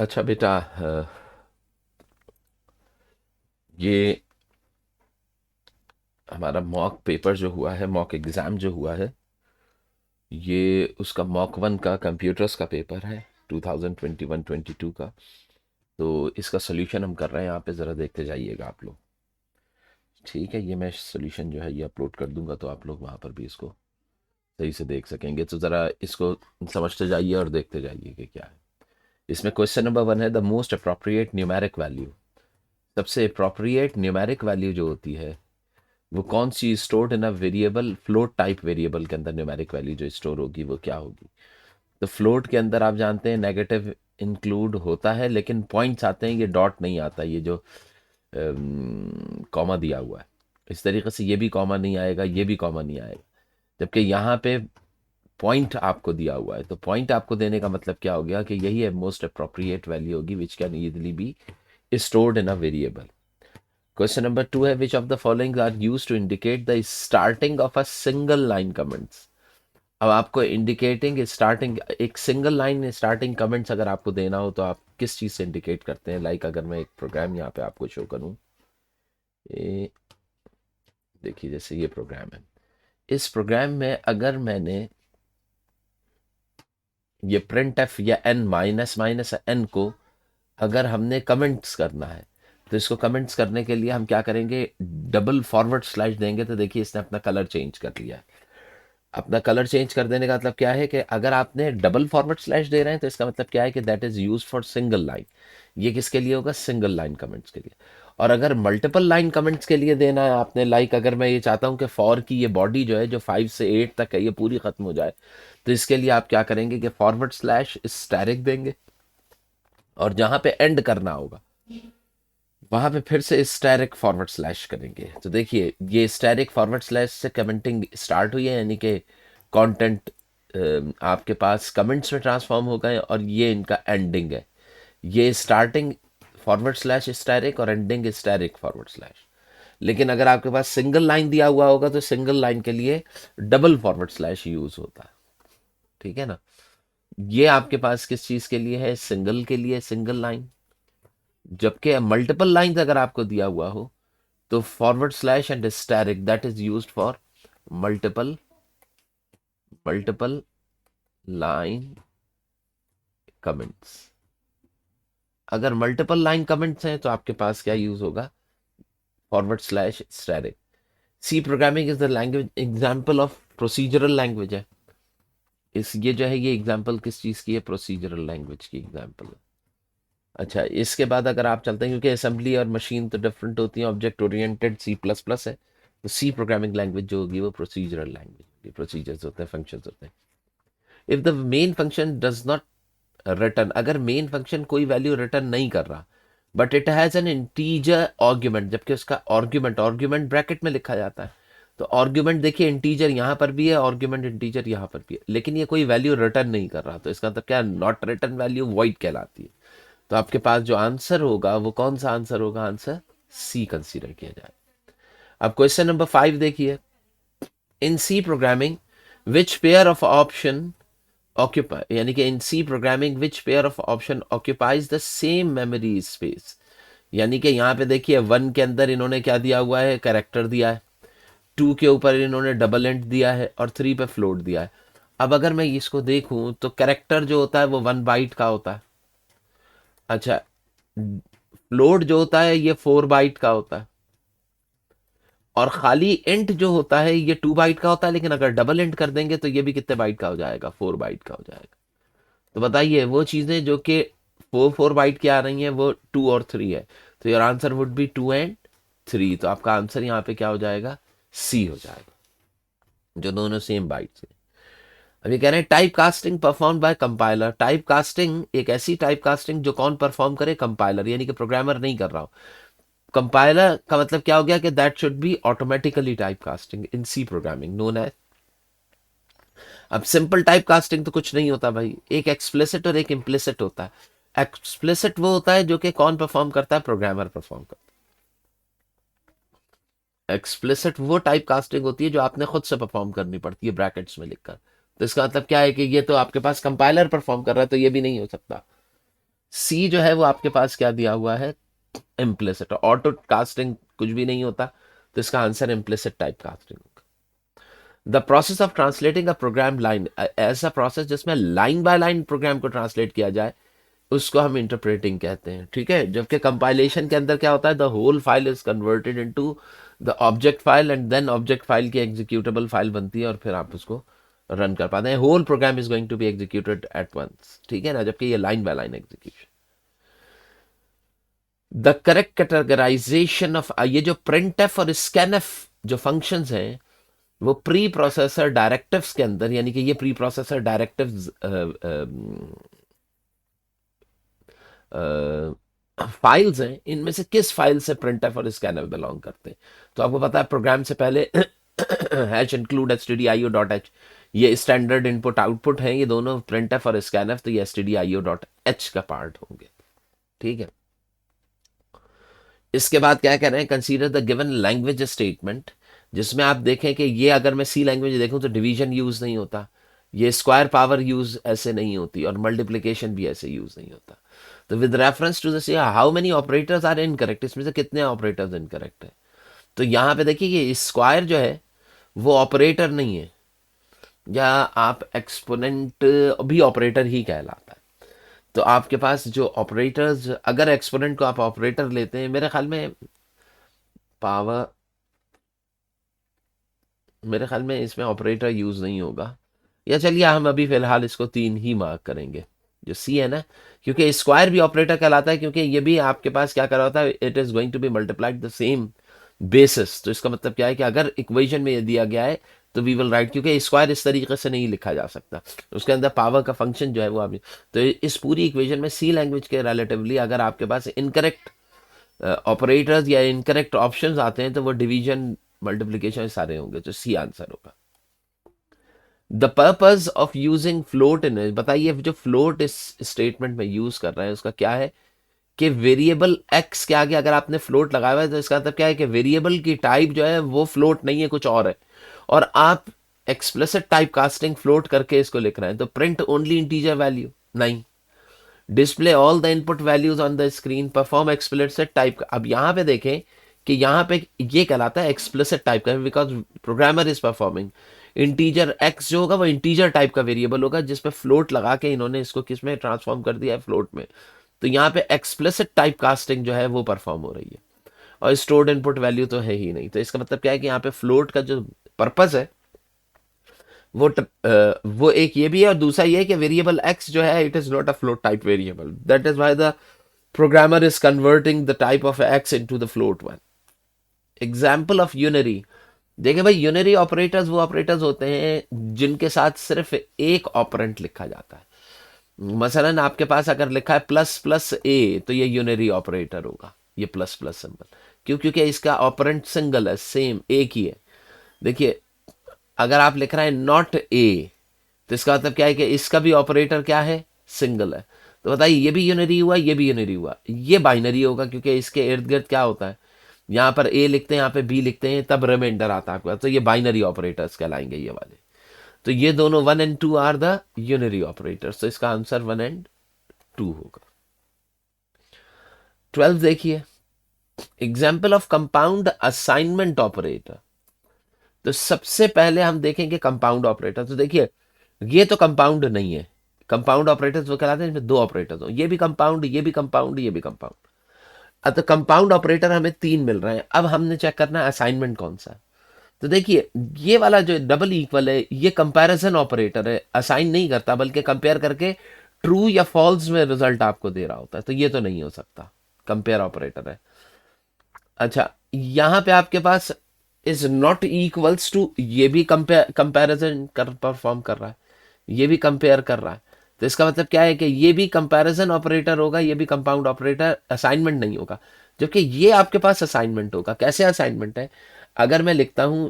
अच्छा बेटा, ये हमारा मॉक पेपर जो हुआ है, मॉक एग्ज़ाम जो हुआ है, ये उसका मॉक वन का कंप्यूटर्स का पेपर है 2021-22 का। तो इसका सोल्यूशन हम कर रहे हैं यहाँ पे, ज़रा देखते जाइएगा आप लोग। ठीक है, ये मैं सोल्यूशन जो है ये अपलोड कर दूंगा, तो आप लोग वहाँ पर भी इसको सही से देख सकेंगे। तो ज़रा इसको समझते जाइए और देखते जाइए कि क्या है इसमें। क्वेश्चन नंबर वन है, the most appropriate numeric value. सबसे अप्रोप्रिएट न्यूमेरिक वैल्यू जो होती है वो कौन सी stored in a variable, float type variable के अंदर न्यूमेरिक वैल्यू जो स्टोर होगी वो क्या होगी। तो फ्लोट के अंदर आप जानते हैं नेगेटिव इंक्लूड होता है, लेकिन पॉइंट्स आते हैं, ये डॉट नहीं आता, ये जो कॉमा दिया हुआ है इस तरीके से, ये भी कॉमा नहीं आएगा, ये भी कॉमा नहीं आएगा। जबकि यहाँ पे पॉइंट आपको दिया हुआ है, तो पॉइंट आपको देने का मतलब क्या हो गया कि यही है मोस्ट अप्रोप्रिएट वैल्यू होगी which can easily be stored in a variable. Question number two है, which of the following are use to indicate the starting of a single line comments. अब आपको इंडिकेटिंग स्टार्टिंग, एक single line starting comments अगर आपको देना हो तो आप किस चीज़ से इंडिकेट करते हैं। लाइक अगर मैं एक प्रोग्राम यहाँ पे आपको शो करूँ, ये देखिए जैसे ये प्रोग्राम है, इस प्रोग्राम में अगर मैंने ये प्रिंट एफ या एन माइनस माइनस एन को अगर हमने कमेंट्स करना है, तो इसको कमेंट्स करने के लिए हम क्या करेंगे, डबल फॉरवर्ड स्लैश देंगे। तो देखिए इसने अपना कलर चेंज कर लिया है। अपना कलर चेंज कर देने का मतलब क्या है कि अगर आपने डबल फॉरवर्ड स्लैश दे रहे हैं तो इसका मतलब क्या है कि that is use for single line. ये किसके लिए होगा, सिंगल लाइन कमेंट्स के लिए। और अगर मल्टीपल लाइन कमेंट्स के लिए देना है आपने, लाइक अगर मैं ये चाहता हूँ कि फॉर की ये बॉडी जो है जो 5 से 8 तक है ये पूरी खत्म हो जाए, तो इसके लिए आप क्या करेंगे कि फॉरवर्ड स्लैश स्टैरिक देंगे, और जहां पे एंड करना होगा वहां पे फिर से स्टैरिक फॉरवर्ड स्लैश करेंगे। तो देखिए ये स्टैरिक फॉरवर्ड स्लैश से कमेंटिंग स्टार्ट हुई है, यानी कि कंटेंट आपके पास कमेंट्स में ट्रांसफॉर्म हो गए, और ये इनका एंडिंग है। ये स्टार्टिंग फॉरवर्ड स्लैश स्टैरिक और एंडिंग स्टैरिक फॉरवर्ड स्लैश। लेकिन अगर आपके पास सिंगल लाइन दिया हुआ होगा तो सिंगल लाइन के लिए डबल फॉरवर्ड स्लैश यूज होता है। ठीक है ना। ये आपके पास किस चीज के लिए है, सिंगल के लिए, सिंगल लाइन। जबकि मल्टीपल लाइन अगर आपको दिया हुआ हो तो forward slash and asterisk that is used for multiple multiple line comments. अगर मल्टीपल लाइन कमेंट्स हैं तो आपके पास क्या यूज होगा, forward slash asterisk. C programming is the language example of procedural language है। इस ये जो है ये एग्जाम्पल किस चीज की है, प्रोसीजरल लैंग्वेज की एग्जाम्पल है। अच्छा, इसके बाद अगर आप चलते हैं, क्योंकि असेंबली और मशीन तो डिफरेंट होती है, object oriented C plus plus है, तो सी प्रोग्रामिंग लैंग्वेज जो होगी वो प्रोसीजरल लैंग्वेज होगी। प्रोसीजर्स होते हैं, फंक्शंस होते हैं। If the main function does not return, अगर मेन फंक्शन कोई वैल्यू रिटर्न नहीं कर रहा, but it has an integer argument, जबकि उसका आर्ग्यूमेंट, आर्ग्यूमेंट ब्रैकेट में लिखा जाता है। तो आर्ग्यूमेंट देखिए इंटीजर यहाँ पर भी है, आर्ग्यूमेंट इंटीजर यहाँ पर भी है, लेकिन ये कोई वैल्यू रिटर्न नहीं कर रहा, तो इसका मतलब क्या, नॉट रिटर्न वैल्यू वॉइड कहलाती है। तो आपके पास जो आंसर होगा वो कौन सा आंसर होगा, आंसर सी कंसीडर किया जाए। अब क्वेश्चन नंबर 5 देखिए, in C programming which pair of option occupy, यानी कि in C programming which pair of option occupies the same memory space. यानी कि यहाँ पे देखिए 1 के अंदर इन्होंने क्या दिया हुआ है, कैरेक्टर दिया है, 2 के ऊपर इन्होंने डबल एंड दिया है, और 3 पे फ्लोट दिया है। अब अगर मैं इसको देखूं तो कैरेक्टर जो होता है वो 1 बाइट का होता है। अच्छा, फ्लोट जो होता है ये 4 बाइट का होता है, और खाली इंट जो होता है ये 2 बाइट का होता है, लेकिन अगर डबल इंट कर देंगे तो ये भी कितने बाइट का हो जाएगा, 4 बाइट का हो जाएगा। तो बताइए वो चीजें जो कि 4 4 बाइट की आ रही हैं वो 2 और 3 है, तो your answer would be 2 and 3। तो आपका आंसर यहाँ पे क्या हो जाएगा, सी हो जाएगा, जो दोनों सेम बाइट से। अब ये कह रहे हैं type casting perform by compiler. Type casting एक ऐसी टाइप कास्टिंग जो कौन परफॉर्म करे, कंपाइलर, यानी कि प्रोग्रामर नहीं कर रहा हो। कंपाइलर का मतलब क्या हो गया कि that should be automatically type casting in C programming known as. अब सिंपल टाइप कास्टिंग तो कुछ नहीं होता भाई, एक एक्सप्लिसिट और एक इम्प्लिसिट होता है। एक्सप्लिसिट वो होता है जो कि कौन परफॉर्म करता है, प्रोग्रामर परफॉर्म करता है। एक्सप्लिसिट वो टाइप कास्टिंग होती है जो आपने खुद से परफॉर्म करनी पड़ती है ब्रैकेट्स में लिखकर। तो इसका मतलब क्या है कि ये तो आपके पास कंपाइलर परफॉर्म कर रहा है, तो ये भी नहीं हो सकता। सी जो है वो आपके पास क्या दिया हुआ है, इम्प्लिसिट। ऑटो कास्टिंग कुछ भी नहीं होता, तो इसका आंसर इम्प्लिसिट टाइप कास्टिंग होगा। The process of translating a program line, ऐसा प्रोसेस जिसमें लाइन बाय लाइन प्रोग्राम को ट्रांसलेट किया जाए, उसको हम इंटरप्रेटिंग कहते हैं, ठीक है। जबकि कंपाइलेशन के अंदर क्या होता है, the whole file is converted into the object file, and then object file की एग्जीक्यूटेबल फाइल बनती है, और फिर आप उसको रन कर पाते हैं। Whole program is going to be executed at once, ठीक है ना, जबकि ये line by line execution. The correct categorization of, ये जो प्रिंट एफ और स्कैन एफ जो फंक्शंस हैं, वो प्री प्रोसेसर डायरेक्टिव्स के अंदर, यानी कि ये प्री प्रोसेसर डायरेक्टिव्स फाइल्स हैं, इनमें से किस फाइल से प्रिंटफ और स्कैनफ बिलोंग करते हैं। तो आपको पता है प्रोग्राम से पहले हैश इंक्लूड stdio.h, ये स्टैंडर्ड इनपुट आउटपुट हैं, ये दोनों प्रिंटफ और स्कैनफ, तो ये stdio.h का पार्ट होंगे, ठीक है। इसके बाद क्या कह रहे हैं, consider the given language statement, जिसमें आप देखें कि ये अगर मैं सी लैंग्वेज देखूं तो डिवीजन यूज नहीं होता, ये स्क्वायर पावर यूज ऐसे नहीं होती, और मल्टीप्लिकेशन भी ऐसे यूज नहीं होता। तो with reference to this, how many operators are incorrect, इसमें से कितने ऑपरेटर्स इनकरेक्ट है। तो यहाँ पे देखिए कि स्क्वायर जो है वो ऑपरेटर नहीं है, या आप एक्सपोनेंट भी ऑपरेटर ही कहलाता है। तो आपके पास जो ऑपरेटर्स, अगर एक्सपोनेंट को आप ऑपरेटर लेते हैं, मेरे ख्याल में पावर, मेरे ख्याल में इसमें ऑपरेटर यूज नहीं होगा, या चलिए हम अभी फिलहाल इसको 3 ही मार्क करेंगे, जो सी है ना, क्योंकि स्क्वायर भी ऑपरेटर कहलाता है, क्योंकि ये भी आपके पास क्या कर रहा होता है, it is going to be multiplied the same basis. तो इसका मतलब क्या है कि अगर इक्वेशन में ये दिया गया है तो वी विल राइट, क्योंकि स्क्वायर इस तरीके से नहीं लिखा जा सकता, उसके अंदर पावर का फंक्शन जो है वो आप, तो इस पूरी इक्वेशन में सी लैंग्वेज के रिलेटिवली अगर आपके पास इनकरेक्ट ऑपरेटर्स या इनकरेक्ट ऑप्शंस आते हैं, तो वो डिवीजन मल्टीप्लिकेशन सारे होंगे, तो सी आंसर होगा। The purpose of using float in, बताइए जो फ्लोट इस स्टेटमेंट में यूज कर रहे हैं उसका क्या है, कि वेरिएबल एक्स के आगे अगर आपने फ्लोट लगाया हुआ है, तो इसका मतलब क्या है कि वेरिएबल की टाइप जो है वो फ्लोट नहीं है, कुछ और है, और आप एक्सप्लिसिट टाइप कास्टिंग फ्लोट करके इसको लिख रहे हैं, तो प्रिंट ओनली इंटीजर वैल्यू नहीं, display all the input values on the screen, perform explicit type. अब यहाँ पे देखें कि यहाँ पे ये कहलाता है एक्सप्लिसिट टाइप का, because programmer is performing integer x, जो होगा वो इंटीजर टाइप का वेरिएबल होगा, जिसपे फ्लोट लगा के इन्होंने इसको किस में ट्रांसफॉर्म कर दिया है, फ्लोट में। तो यहाँ पे एक्सप्लिसिट टाइप कास्टिंग जो है वो परफॉर्म हो रही है, और स्टोर्ड इनपुट वैल्यू तो है ही नहीं। तो इसका मतलब क्या है कि यहाँ पे फ्लोट का जो पर्पस है वो एक ये भी है, और दूसरा ये है कि वेरिएबल एक्स जो है it is not a float type variable, that is why the programmer is converting the type of X into the float one. Example of unary, देखिए भाई यूनरी ऑपरेटर्स वो ऑपरेटर्स होते हैं जिनके साथ सिर्फ एक ऑपरेंट लिखा जाता है। मसलन आपके पास अगर लिखा है प्लस प्लस ए, तो ये यूनरी ऑपरेटर होगा, ये प्लस प्लस सिंबल, क्यों, क्योंकि इसका ऑपरेंट सिंगल है, सेम एक ही है। देखिए अगर आप लिख रहे हैं नॉट ए, तो इसका मतलब क्या है कि इसका भी ऑपरेटर क्या है, सिंगल है। तो बताइए ये भी यूनरी हुआ, ये भी यूनरी हुआ, ये बाइनरी होगा, क्योंकि इसके इर्द गिर्द क्या होता है, यहाँ पर ए लिखते हैं, यहाँ पे बी लिखते हैं, तब रिमाइंडर आता है आपके पास, तो ये बाइनरी ऑपरेटर्स कहलाएंगे ये वाले। तो ये दोनों 1 and 2 are the unary operators, तो इसका आंसर 1 and 2 होगा। 12 देखिए, example of compound assignment operator. तो सबसे पहले हम देखेंगे कंपाउंड ऑपरेटर। तो देखिए ये तो कंपाउंड नहीं है, कंपाउंड ऑपरेटर्स वो कहलाते हैं जिसमें दो ऑपरेटर्स हो, ये भी कंपाउंड, ये भी कंपाउंड, ये भी कंपाउंड। अब तो कंपाउंड ऑपरेटर हमें 3 मिल रहे हैं, अब हमने चेक करना है असाइनमेंट कौन सा है। तो देखिए ये वाला जो डबल इक्वल है, ये कंपैरिजन ऑपरेटर है, असाइन नहीं करता बल्कि कंपेयर करके ट्रू या फॉल्स में रिजल्ट आपको दे रहा होता है, तो ये तो नहीं हो सकता, कंपेयर ऑपरेटर है। अच्छा यहां पे आपके पास इज नॉट इक्वल्स टू, ये भी कंपेयर कंपैरिजन कर परफॉर्म कर रहा है, ये भी कंपेयर कर रहा है, तो इसका मतलब क्या है कि ये भी कंपैरिजन ऑपरेटर होगा, ये भी कंपाउंड ऑपरेटर, असाइनमेंट नहीं होगा। जबकि ये आपके पास असाइनमेंट होगा। कैसे असाइनमेंट है, अगर मैं लिखता हूं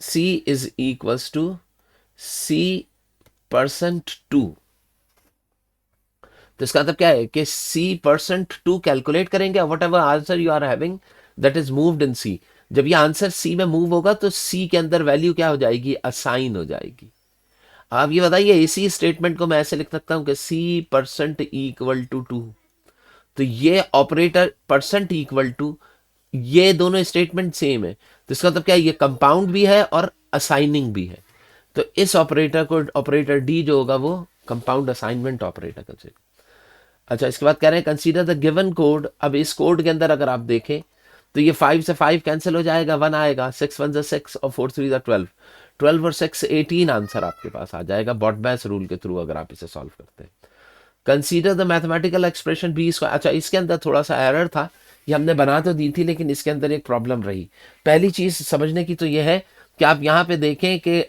सी इज इक्वल्स टू C%2, तो इसका मतलब क्या है कि C%2 कैलकुलेट करेंगे, whatever answer you are having that is moved in C. जब ये आंसर सी में मूव होगा तो सी के अंदर वैल्यू क्या हो जाएगी, असाइन हो जाएगी। आप ये बताइए, इसी स्टेटमेंट को मैं ऐसे लिख सकता हूं कि सी परसेंट इक्वल टू 2, तो ये ऑपरेटर परसेंट इक्वल टू, ये दोनों स्टेटमेंट सेम है, तो इसका मतलब क्या है, ये कंपाउंड भी है और असाइनिंग भी है। तो इस ऑपरेटर को, ऑपरेटर डी जो होगा वो कंपाउंड असाइनमेंट ऑपरेटर कंसिडर। अच्छा, इसके बाद कह रहे हैं कंसीडर द गिवन कोड। अब इस कोड के अंदर अगर आप देखें तो ये 5 से 5 कैंसिल हो जाएगा, 1 आएगा, 6 1 6 और 4 3 12, 12 और 6 18 आंसर आपके पास आ जाएगा बॉडमैस रूल के थ्रू अगर आप इसे सॉल्व करते हैं। Consider the mathematical expression B square. अच्छा, इसके अंदर थोड़ा सा एरर था, ये हमने बना तो दी थी लेकिन इसके अंदर एक प्रॉब्लम रही। पहली चीज समझने की तो ये है कि आप यहाँ पे देखें कि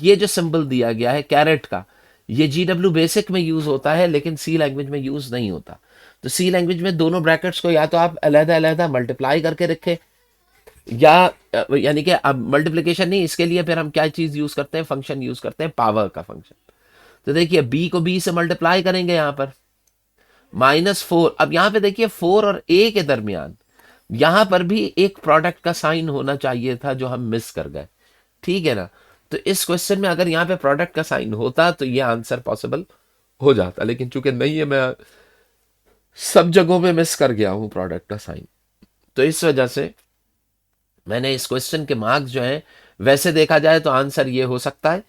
ये जो सिंबल दिया गया है कैरेट का, ये GW बेसिक में यूज होता है लेकिन सी लैंग्वेज में यूज नहीं होता। तो सी लैंग्वेज में दोनों ब्रैकेट्स को या तो आप अलहदा अलहदा मल्टीप्लाई करके रखें, या यानी कि अब मल्टीप्लीकेशन नहीं, इसके लिए फिर हम क्या चीज यूज करते हैं, फंक्शन यूज करते हैं, पावर का फंक्शन। तो देखिए बी को बी से मल्टीप्लाई करेंगे यहाँ पर, -4। अब यहां पे देखिए 4 और ए के दरमियान यहां पर भी एक प्रोडक्ट का साइन होना चाहिए था जो हम मिस कर गए, ठीक है ना। तो इस क्वेश्चन में अगर यहाँ पे प्रोडक्ट का साइन होता तो ये आंसर पॉसिबल हो जाता, लेकिन चूंकि नहीं है, मैं सब जगहों पे मिस कर गया हूं प्रोडक्ट का साइन, तो इस वजह से मैंने इस क्वेश्चन के मार्क्स जो हैं, वैसे देखा जाए तो आंसर ये हो सकता है,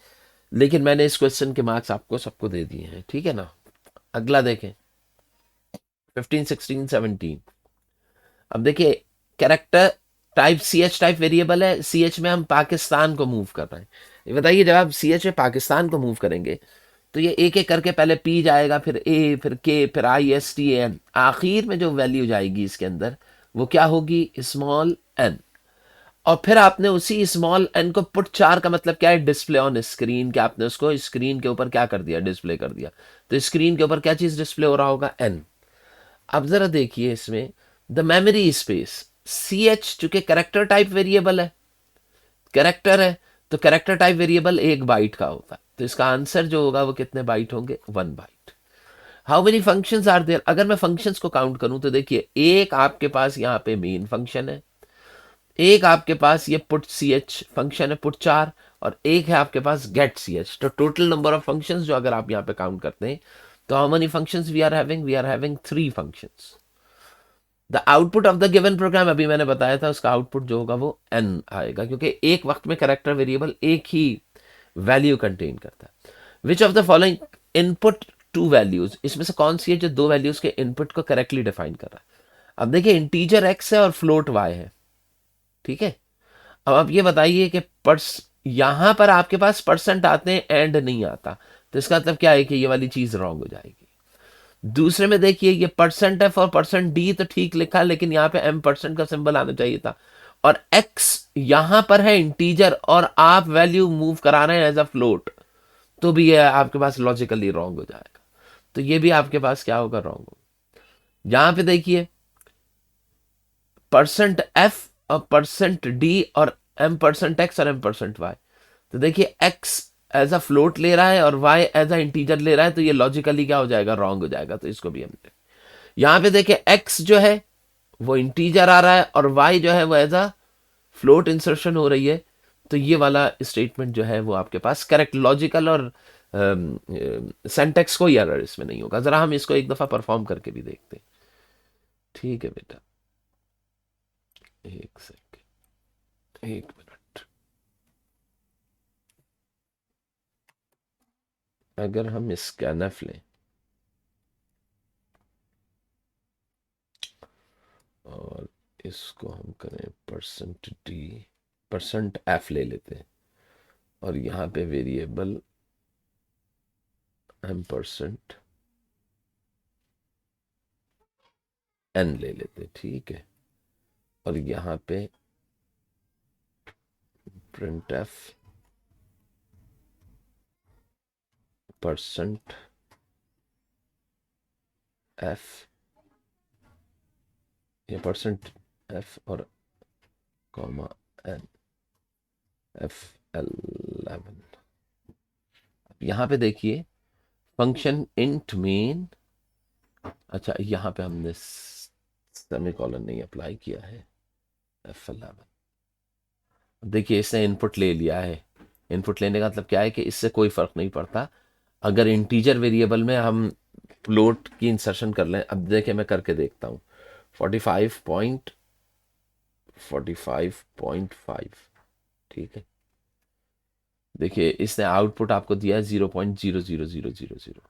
लेकिन मैंने इस क्वेश्चन के मार्क्स आपको सबको दे दिए हैं, ठीक है ना। अगला देखें, 15 16 17। अब देखिए character type CH type variable है, CH में हम पाकिस्तान को मूव कर रहे हैं। ये बताइए जब आप CH में पाकिस्तान को मूव करेंगे तो ये एक एक करके पहले P जाएगा, फिर A, फिर K, फिर ISTAN, आखिर में जो वैल्यू जाएगी इसके अंदर वो क्या होगी, स्मॉल n। और फिर आपने उसी स्मॉल n को पुट 4 का मतलब क्या है, डिस्प्ले ऑन स्क्रीन, कि आपने उसको स्क्रीन के ऊपर क्या कर दिया, डिस्प्ले कर दिया। तो स्क्रीन के ऊपर क्या चीज डिस्प्ले हो रहा होगा, n। अब जरा देखिए इसमें द मेमोरी स्पेस, CH चूंकि कैरेक्टर टाइप वेरिएबल है, कैरेक्टर है, तो कैरेक्टर टाइप वेरिएबल 1 बाइट का होता है, तो इसका आंसर जो होगा वो कितने बाइट होंगे, 1 byte. How many functions are there, अगर मैं फंक्शंस को काउंट करूं तो देखिए एक आपके पास यहाँ पे मेन फंक्शन है, एक आपके पास ये पुट CH फंक्शन है पुट 4, और एक है आपके पास गेट CH। तो टोटल नंबर ऑफ फंक्शंस जो अगर आप यहाँ पे काउंट करते हैं तो how many functions we are having 3 functions. The output of the given program, अभी मैंने बताया था उसका आउटपुट जो होगा वो n आएगा, क्योंकि एक वक्त में कैरेक्टर वेरिएबल एक ही वैल्यू कंटेन करता है। Which of the following input to values, इसमें से कौन सी है जो दो वैल्यूज के इनपुट को करेक्टली डिफाइन कर रहा है। अब देखिए इंटीजर x है और फ्लोट y है, ठीक है। अब आप ये बताइए कि यहां पर आपके पास परसेंट आते हैं, एंड नहीं आता, तो इसका मतलब क्या है कि ये वाली चीज रॉन्ग हो जाएगी। दूसरे में देखिए ये परसेंट एफ और परसेंट डी तो ठीक लिखा है, लेकिन यहाँ पे m% का सिंबल आना चाहिए था, और x यहां पर है इंटीजर और आप वैल्यू मूव करा रहे हैं एज अ फ्लोट, तो भी ये आपके पास लॉजिकली रॉन्ग हो जाएगा। तो ये भी आपके पास क्या होगा, रॉन्ग होगा। यहां पे देखिए %f और %d और m%x और m%y, तो देखिए x एज अ फ्लोट ले रहा है और y एज अ इंटीजर ले रहा है, तो ये लॉजिकली क्या हो जाएगा, रॉन्ग हो जाएगा। तो इसको भी हम यहां पे देखिए x जो है वो इंटीजर आ रहा है और y जो है वो एज अ फ्लोट इंसर्शन हो रही है, तो ये वाला स्टेटमेंट जो है वो आपके पास करेक्ट, लॉजिकल और सेंटेक्स कोई एरर इसमें नहीं होगा। जरा हम इसको एक दफा परफॉर्म करके भी देखते हैं, ठीक है बेटा, एक सेकंड, एक मिनट। अगर हम स्कैनफ लें और इसको हम करें %d, %f ले लेते हैं, और यहाँ पे वेरिएबल m% n ले लेते हैं, ठीक है। और यहाँ पे printf %f ये %f और कॉमा n F11। यहाँ पे देखिए फंक्शन इंट मेन, अच्छा यहाँ पे हमने सेमीकोलन नहीं अप्लाई किया है, F11। देखिए इसने इनपुट ले लिया है इनपुट लेने का मतलब क्या है कि इससे कोई फर्क नहीं पड़ता अगर इंटीजर वेरिएबल में हम फ्लोट की इंसर्शन कर लें। अब देखिए मैं करके देखता हूँ। 45.45.5, ठीक है। देखिए इसने आउटपुट आपको दिया है 0.00000,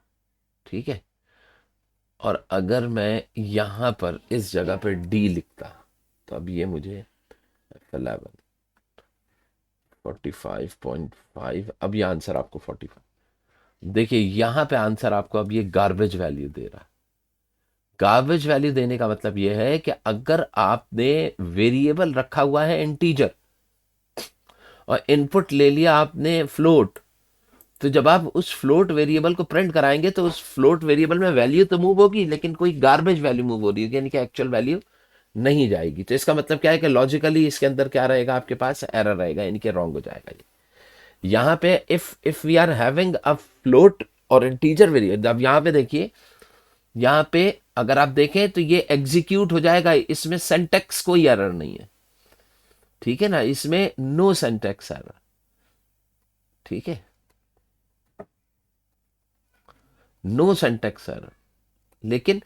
ठीक है। और अगर मैं यहाँ पर इस जगह पर डी लिखता तो अब ये मुझे 11 45.5, अब ये आंसर आपको 45। देखिए यहाँ पे आंसर आपको अब ये गार्बेज वैल्यू दे रहा है। गार्बेज वैल्यू देने का मतलब ये है कि अगर आपने वेरिएबल रखा हुआ है इंटीजर और इनपुट ले लिया आपने फ्लोट, तो जब आप उस फ्लोट वेरिएबल को प्रिंट कराएंगे तो उस फ्लोट वेरिएबल में वैल्यू तो मूव होगी लेकिन कोई गार्बेज वैल्यू मूव हो रही है, यानी कि एक्चुअल वैल्यू नहीं जाएगी। तो इसका मतलब क्या है कि लॉजिकली इसके अंदर क्या रहेगा, आपके पास एरर रहेगा, यानी कि रॉन्ग हो जाएगा ये। यहाँ पे if we are having a float और इंटीजर वेरिएबल, अब यहाँ पे देखिए, यहाँ पे अगर आप देखें तो ये एग्जीक्यूट हो जाएगा, इसमें सिंटैक्स कोई एरर नहीं है, ठीक है ना, इसमें नो सिंटैक्स एरर, ठीक है, नो सिंटैक्स एरर। लेकिन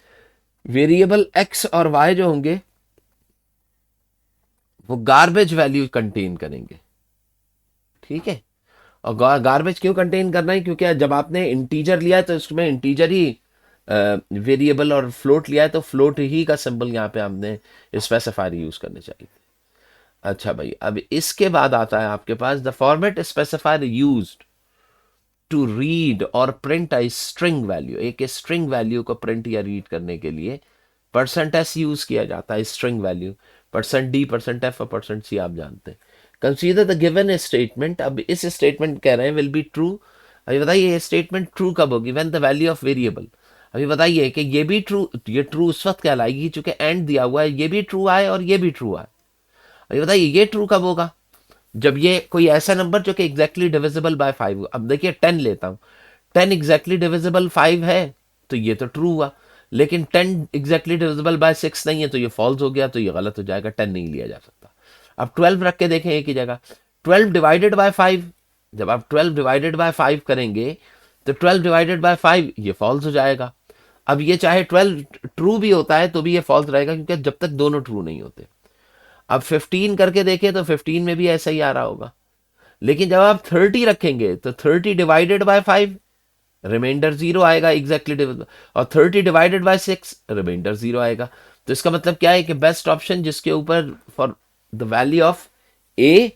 वेरिएबल एक्स और वाई जो होंगे वो गार्बेज वैल्यू कंटेन करेंगे, ठीक है। और गार्बेज क्यों कंटेन करना है, क्योंकि जब आपने इंटीजर लिया है तो उसमें इंटीजर ही वेरिएबल, और फ्लोट लिया है तो फ्लोट ही का सिंबल यहाँ पे हमने स्पेसिफायर यूज करने चाहिए। अच्छा भाई, अब इसके बाद आता है आपके पास the format specifier used to read और प्रिंट अ स्ट्रिंग वैल्यू। एक स्ट्रिंग वैल्यू को प्रिंट या रीड करने के लिए परसेंट एस यूज किया जाता है, string value. Percent d, percent f और परसेंट सी आप जानते हैं। कंसीडर द गिवन स्टेटमेंट, अब इस स्टेटमेंट कह रहे हैं विल बी ट्रू। अभी बताइए ये स्टेटमेंट ट्रू कब होगी, when the value of variable. अभी बताइए कि ये भी ट्रू, ये ट्रू उस वक्त कहलाएगी चूंकि एंड दिया हुआ है, ये भी ट्रू आए और ये भी ट्रू आए। अभी बताइए ये ट्रू कब होगा, जब ये कोई ऐसा नंबर जो कि एग्जैक्टली डिविजिबल बाय 5। अब देखिए 10 लेता हूं, 10 एग्जैक्टली डिविजिबल 5 है तो ये तो ट्रू हुआ, लेकिन 10 एग्जैक्टली डिविजिबल बाय 6 नहीं है तो ये फॉल्स हो गया, तो ये गलत हो जाएगा, 10 नहीं लिया जा सकता। अब 12 रख के देखें एक ही जगह, 12 डिवाइडेड बाय 5, जब आप 12 डिवाइडेड बाय 5 करेंगे तो 12 डिवाइडेड बाय 5 ये फॉल्स हो जाएगा। अब ये चाहे 12 ट्रू भी होता है तो भी ये फॉल्स रहेगा, क्योंकि जब तक दोनों ट्रू नहीं होते। अब 15 करके देखें तो 15 में भी ऐसा ही आ रहा होगा, लेकिन जब आप 30 रखेंगे तो 30 डिवाइडेड बाय 5 रिमाइंडर 0 आएगा एग्जैक्टली डिविजिबल, और 30 डिवाइडेड बाय 6 रिमाइंडर 0 आएगा। तो इसका मतलब क्या है कि बेस्ट ऑप्शन जिसके ऊपर फॉर द वैल्यू ऑफ ए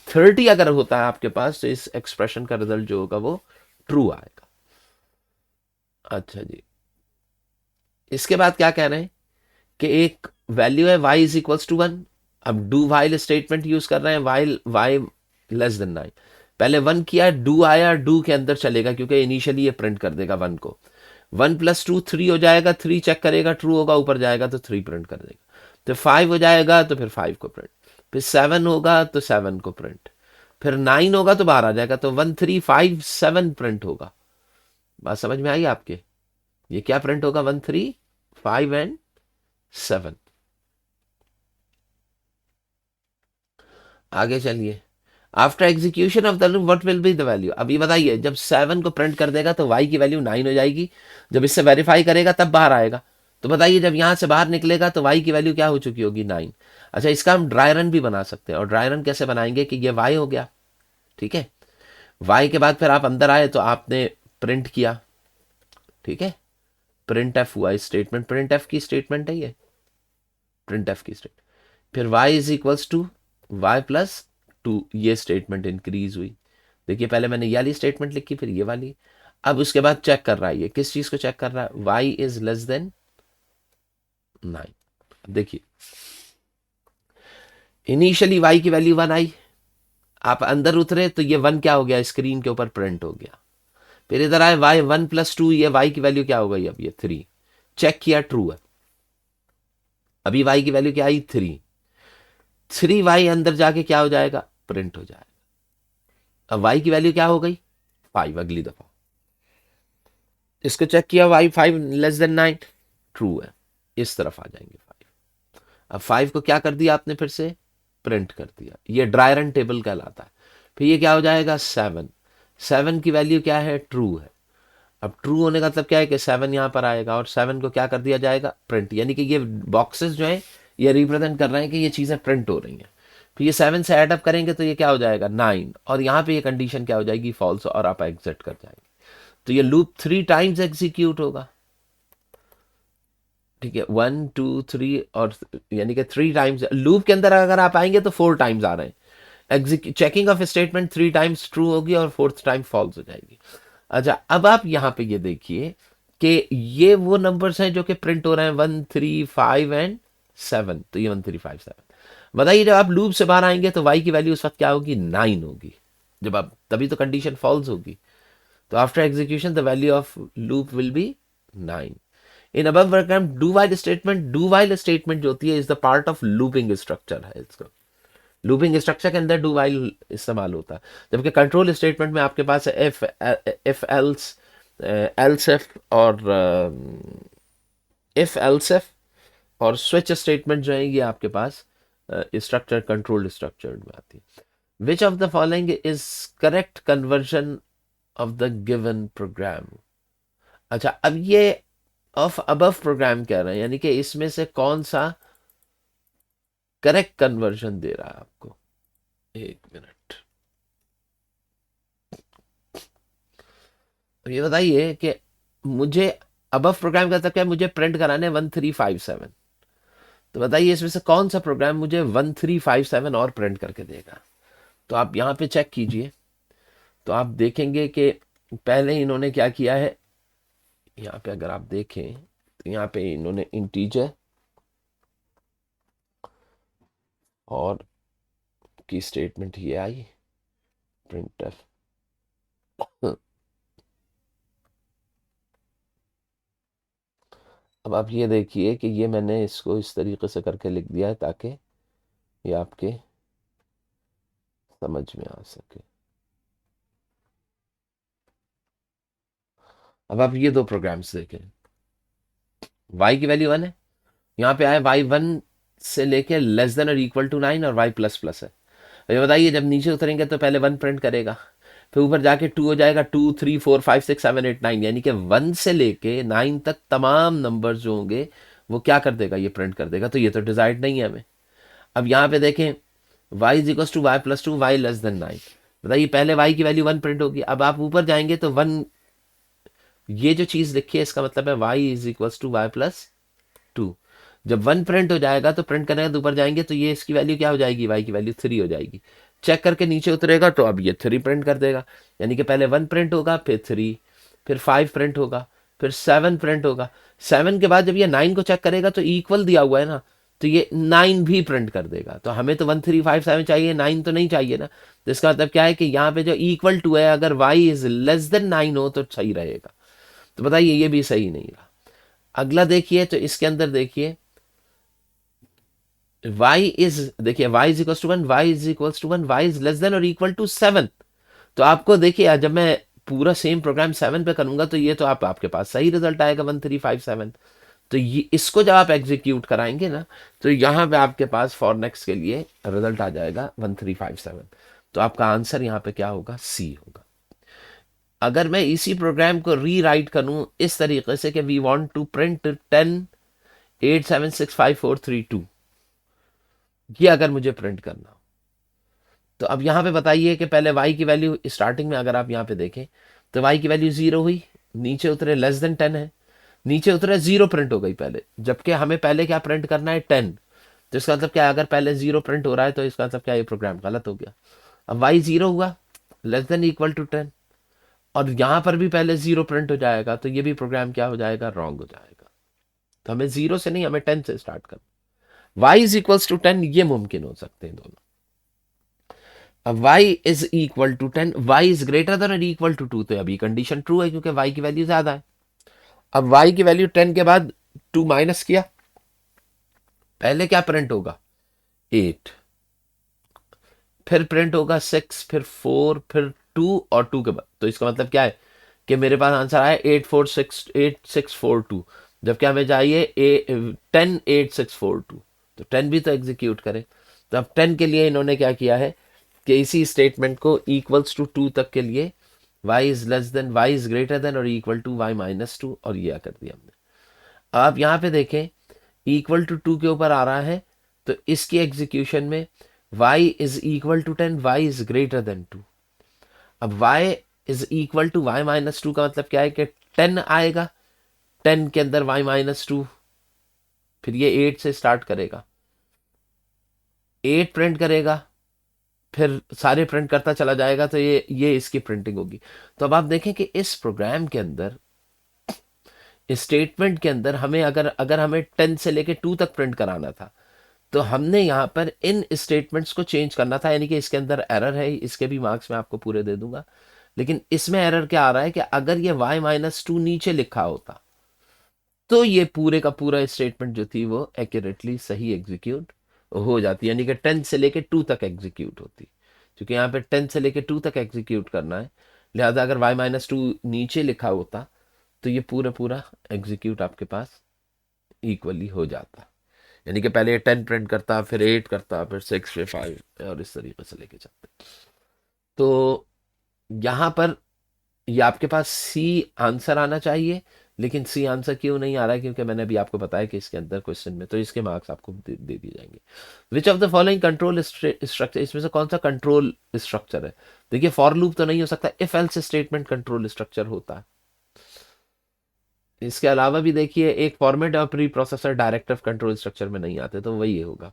30 अगर होता है आपके पास, तो इस एक्सप्रेशन का रिजल्ट जो होगा वो ट्रू आएगा। अच्छा जी, इसके बाद क्या कह रहे हैं कि एक वैल्यू है y इज इक्वल्स टू 1। अब डू वाइल स्टेटमेंट यूज कर रहे हैं, वाइल y लेस देन 9। पहले 1 किया, डू आया, डू के अंदर चलेगा क्योंकि इनिशियली ये प्रिंट कर देगा 1 को। 1 + 2 3 हो जाएगा, 3 चेक करेगा, ट्रू होगा, ऊपर जाएगा तो 3 प्रिंट कर देगा। तो 5 हो जाएगा तो फिर 5 को प्रिंट, फिर 7 होगा तो 7 को प्रिंट, फिर 9 होगा तो बाहर आ जाएगा, तो 1 3 5 7 प्रिंट होगा। बात समझ में आई आपके, ये क्या प्रिंट होगा, 1 3 5 एंड 7। आगे चलिए, after execution of the loop what will be the value. अभी बताइए जब 7 को प्रिंट कर देगा तो y की वैल्यू 9 हो जाएगी, जब इससे वेरीफाई करेगा तब बाहर आएगा। तो बताइए जब यहां से बाहर निकलेगा तो y की वैल्यू क्या हो चुकी होगी, 9। अच्छा, इसका हम ड्राई रन भी बना सकते हैं, और ड्राई रन कैसे बनाएंगे कि ये y हो गया, ठीक है। y के बाद फिर आप अंदर आए तो आपने प्रिंट किया, ठीक है, प्रिंट एफ हुआ स्टेटमेंट, प्रिंट एफ की स्टेटमेंट है ये, प्रिंट एफ की स्टेटमेंट। फिर y is equals to y plus 2, ये स्टेटमेंट इंक्रीज हुई। देखिए पहले मैंने ये वाली स्टेटमेंट लिखी, फिर ये वाली। अब उसके बाद चेक कर रहा है, ये किस चीज को चेक कर रहा है, y इज लेस देन 9। देखिए इनिशियली y की वैल्यू 1 आई, आप अंदर उतरे तो ये 1 क्या हो गया, स्क्रीन के ऊपर प्रिंट हो गया। फिर इधर आए y 1 + 2, ये y की वैल्यू क्या हो गई, अब ये 3, चेक किया ट्रू है। अभी y की वैल्यू क्या आई, 3, 3y अंदर जाके क्या हो जाएगा, प्रिंट हो जाएगा। अब y की वैल्यू क्या हो गई, 5 अगली दफा। इसको चेक किया, y 5 लेस देन 9, ट्रू है, इस तरफ आ जाएंगे 5। अब 5 को क्या कर दिया आपने, फिर से प्रिंट कर दिया, ये ड्राई रन टेबल कहलाता है। फिर ये क्या हो जाएगा 7, 7 की वैल्यू क्या है, ट्रू है। अब ट्रू होने का मतलब क्या है कि 7 यहाँ पर आएगा और 7 को क्या कर दिया जाएगा, प्रिंट, यानी कि ये बॉक्सेस जो है ये रिप्रेजेंट कर रहे हैं कि ये चीज़ें प्रिंट हो रही हैं। फिर ये 7 से ऐड अप करेंगे तो ये क्या हो जाएगा 9, और यहाँ पे ये कंडीशन क्या हो जाएगी, फॉल्स, और आप एग्जिट कर जाएंगे। तो ये लूप 3 टाइम्स एग्जीक्यूट होगा, ठीक है, 1 2 3, और यानी कि 3 टाइम्स लूप के अंदर अगर आप आएंगे तो 4 टाइम्स आ रहे हैं। Checking of statement 3 times true होगी और 4th टाइम फॉल्स हो जाएगी। अच्छा, अब आप यहाँ पे ये देखिए कि ये वो नंबर्स हैं जो कि प्रिंट हो रहे हैं 1 3 5 एंड 7, तो ये 1 3 5 7। बताइए जब आप लूप से बाहर आएंगे तो वाई की वैल्यू उस वक्त क्या होगी, 9 होगी। जब आप, तभी तो कंडीशन फॉल्स होगी। तो after execution the value of loop will be 9। In above diagram do while statement जो होती है is the part of looping structure है इसका। लूपिंग स्ट्रक्चर के अंदर डू वाइल इस्तेमाल होता है, जबकि कंट्रोल स्टेटमेंट में आपके पास इफ एल्स, एल्स इफ, और इफ एल्स इफ और स्विच स्टेटमेंट जो है ये आपके पास स्ट्रक्चर, कंट्रोल स्ट्रक्चर में आती है। Which of the following is correct conversion of the given program. अच्छा, अब ये ऑफ अबव प्रोग्राम कह रहे हैं, यानी कि इसमें से कौन सा करेक्ट कन्वर्जन दे रहा है आपको। एक मिनट, ये बताइए कि मुझे अबव प्रोग्राम का मतलब क्या है, मुझे प्रिंट कराने 1357, तो बताइए इसमें से कौन सा प्रोग्राम मुझे 1357 और प्रिंट करके देगा। तो आप यहाँ पे चेक कीजिए, तो आप देखेंगे कि पहले इन्होंने क्या किया है, यहाँ पे अगर आप देखें तो यहाँ पे इन्होंने इंटीजर और की स्टेटमेंट ये आई, प्रिंट। अब आप ये देखिए कि ये मैंने इसको इस तरीके से करके लिख दिया है ताकि ये आपके समझ में आ सके। अब आप ये दो प्रोग्राम्स देखें, y की वैल्यू 1 है, यहाँ पे आया y1 से लेके लेस देन और इक्वल टू 9, और y प्लस प्लस है। ये बताइए जब नीचे उतरेंगे तो पहले 1 प्रिंट करेगा, फिर ऊपर जाके 2 हो जाएगा, 2 3 4 5 6 7 8 9, यानी कि 1 से लेके 9 तक तमाम नंबर्स जो होंगे वो क्या कर देगा, ये प्रिंट कर देगा। तो ये तो डिजायर्ड नहीं है हमें। अब यहाँ पे देखें y is equal to Y plus two, Y less than 9, बताइए पहले y की वैल्यू 1 प्रिंट होगी। अब आप ऊपर जाएंगे तो 1, ये जो चीज लिखी है इसका मतलब है y is equal to Y plus two. जब 1 प्रिंट हो जाएगा तो प्रिंट करने के बाद ऊपर जाएंगे तो ये इसकी वैल्यू क्या हो जाएगी, y की वैल्यू 3 हो जाएगी। चेक करके नीचे उतरेगा तो अब ये 3 प्रिंट कर देगा, यानी कि पहले 1 प्रिंट होगा, फिर 3, फिर 5 प्रिंट होगा, फिर 7 प्रिंट होगा। 7 के बाद जब ये 9 को चेक करेगा तो इक्वल दिया हुआ है ना, तो ये 9 भी प्रिंट कर देगा। तो हमें तो 1357 चाहिए, 9 तो नहीं चाहिए ना। तो इसका मतलब क्या है कि यहाँ पे जो इक्वल टू है, अगर y इज लेस देन 9 हो तो सही रहेगा। तो बताइए ये भी सही नहीं रहा। अगला देखिए, तो इसके अंदर देखिए y इज, देखिए y is equal to 1, y is equal to 1, y is less than और इक्वल टू 7। तो आपको देखिए जब मैं पूरा सेम प्रोग्राम 7 पे करूंगा तो ये तो आपके पास सही रिजल्ट आएगा 1357। तो ये इसको जब आप एग्जीक्यूट कराएंगे ना तो यहाँ पे आपके पास फॉर नेक्स्ट के लिए रिजल्ट आ जाएगा 1357। तो आपका आंसर यहाँ पे क्या होगा, सी होगा। अगर मैं इसी प्रोग्राम को री राइट करूं इस तरीके से कि वी वांट टू प्रिंट 10 8 7 6 5 4 3 2, ये अगर मुझे प्रिंट करना हो, तो अब यहाँ पे बताइए कि पहले y की वैल्यू स्टार्टिंग में अगर आप यहाँ पे देखें तो y की वैल्यू 0 हुई, नीचे उतरे लेस देन 10 है, नीचे उतरे 0 प्रिंट हो गई पहले, जबकि हमें पहले क्या प्रिंट करना है 10। तो इसका मतलब क्या है, अगर पहले 0 प्रिंट हो रहा है तो इसका मतलब क्या, ये प्रोग्राम गलत हो गया। अब y 0 हुआ, लेस देन इक्वल टू 10, और यहाँ पर भी पहले 0 प्रिंट हो जाएगा तो ये भी प्रोग्राम क्या हो जाएगा, रॉन्ग हो जाएगा। तो हमें 0 से नहीं, हमें 10 से स्टार्ट करना। y इज इक्वल्स टू 10 ये मुमकिन हो सकते हैं दोनों। अब y is equal to 10, y is greater than और इक्वल टू 2, तो अभी कंडीशन ट्रू है क्योंकि y की वैल्यू ज्यादा है। अब y की वैल्यू 10 के बाद 2 माइनस किया, पहले क्या प्रिंट होगा 8, फिर प्रिंट होगा 6, फिर 4, फिर 2, और 2 के बाद, तो इसका मतलब क्या है कि मेरे पास आंसर आया 8 6 4 2, जबकि हमें चाहिए 10 8 6 4 2। तो 10 भी तो एग्जीक्यूट करें। तो अब 10 के लिए इन्होंने क्या किया है, कि इसी स्टेटमेंट को इक्वल्स टू 2 तक के लिए y is less then, y is greater than और इक्वल टू y माइनस 2, और ये कर दिया हमने। आप यहाँ पे देखें इक्वल टू 2 के ऊपर आ रहा है, तो इसकी एग्जीक्यूशन में y is equal to 10, y is greater than 2। अब y is equal to y minus 2 का मतलब क्या है कि 10 आएगा, 10 के अंदर y माइनस 2, फिर ये 8 से स्टार्ट करेगा, 8 प्रिंट करेगा, फिर सारे प्रिंट करता चला जाएगा, तो ये इसकी प्रिंटिंग होगी। तो अब आप देखें कि इस प्रोग्राम के अंदर, इस स्टेटमेंट के अंदर हमें अगर अगर हमें 10 से लेके 2 तक प्रिंट कराना था, तो हमने यहाँ पर इन स्टेटमेंट्स को चेंज करना था। यानी कि इसके अंदर एरर है, इसके भी मार्क्स मैं आपको पूरे दे दूंगा, लेकिन इसमें एरर क्या आ रहा है कि अगर ये y माइनस 2 नीचे लिखा होता, तो ये पूरे का पूरा स्टेटमेंट जो थी वो एक्यूरेटली सही एग्जीक्यूट हो जाती, यानी कि 10 से लेके 2 तक एग्जीक्यूट होती। क्योंकि यहाँ पे 10 से लेके 2 तक एग्जीक्यूट करना है, लिहाजा अगर y माइनस 2 नीचे लिखा होता, तो ये पूरा पूरा एग्जीक्यूट आपके पास इक्वली हो जाता। यानी कि पहले 10 प्रिंट करता, फिर 8 करता, फिर 6, फिर 5, और इस तरीके से लेके चलते। तो यहाँ पर ये आपके पास सी आंसर आना चाहिए, लेकिन सी आंसर क्यों नहीं आ रहा है? क्योंकि मैंने अभी आपको बताया कि इसके अंदर क्वेश्चन में, तो इसके मार्क्स आपको दे दिए जाएंगे। विच of the following control structure, इसमें से कौन सा कंट्रोल स्ट्रक्चर है? देखिए फॉर लूप तो नहीं हो सकता, if else statement control structure होता है। इसके अलावा भी देखिए एक फॉर्मेट और pre processor directive control structure में नहीं आते, तो वही होगा।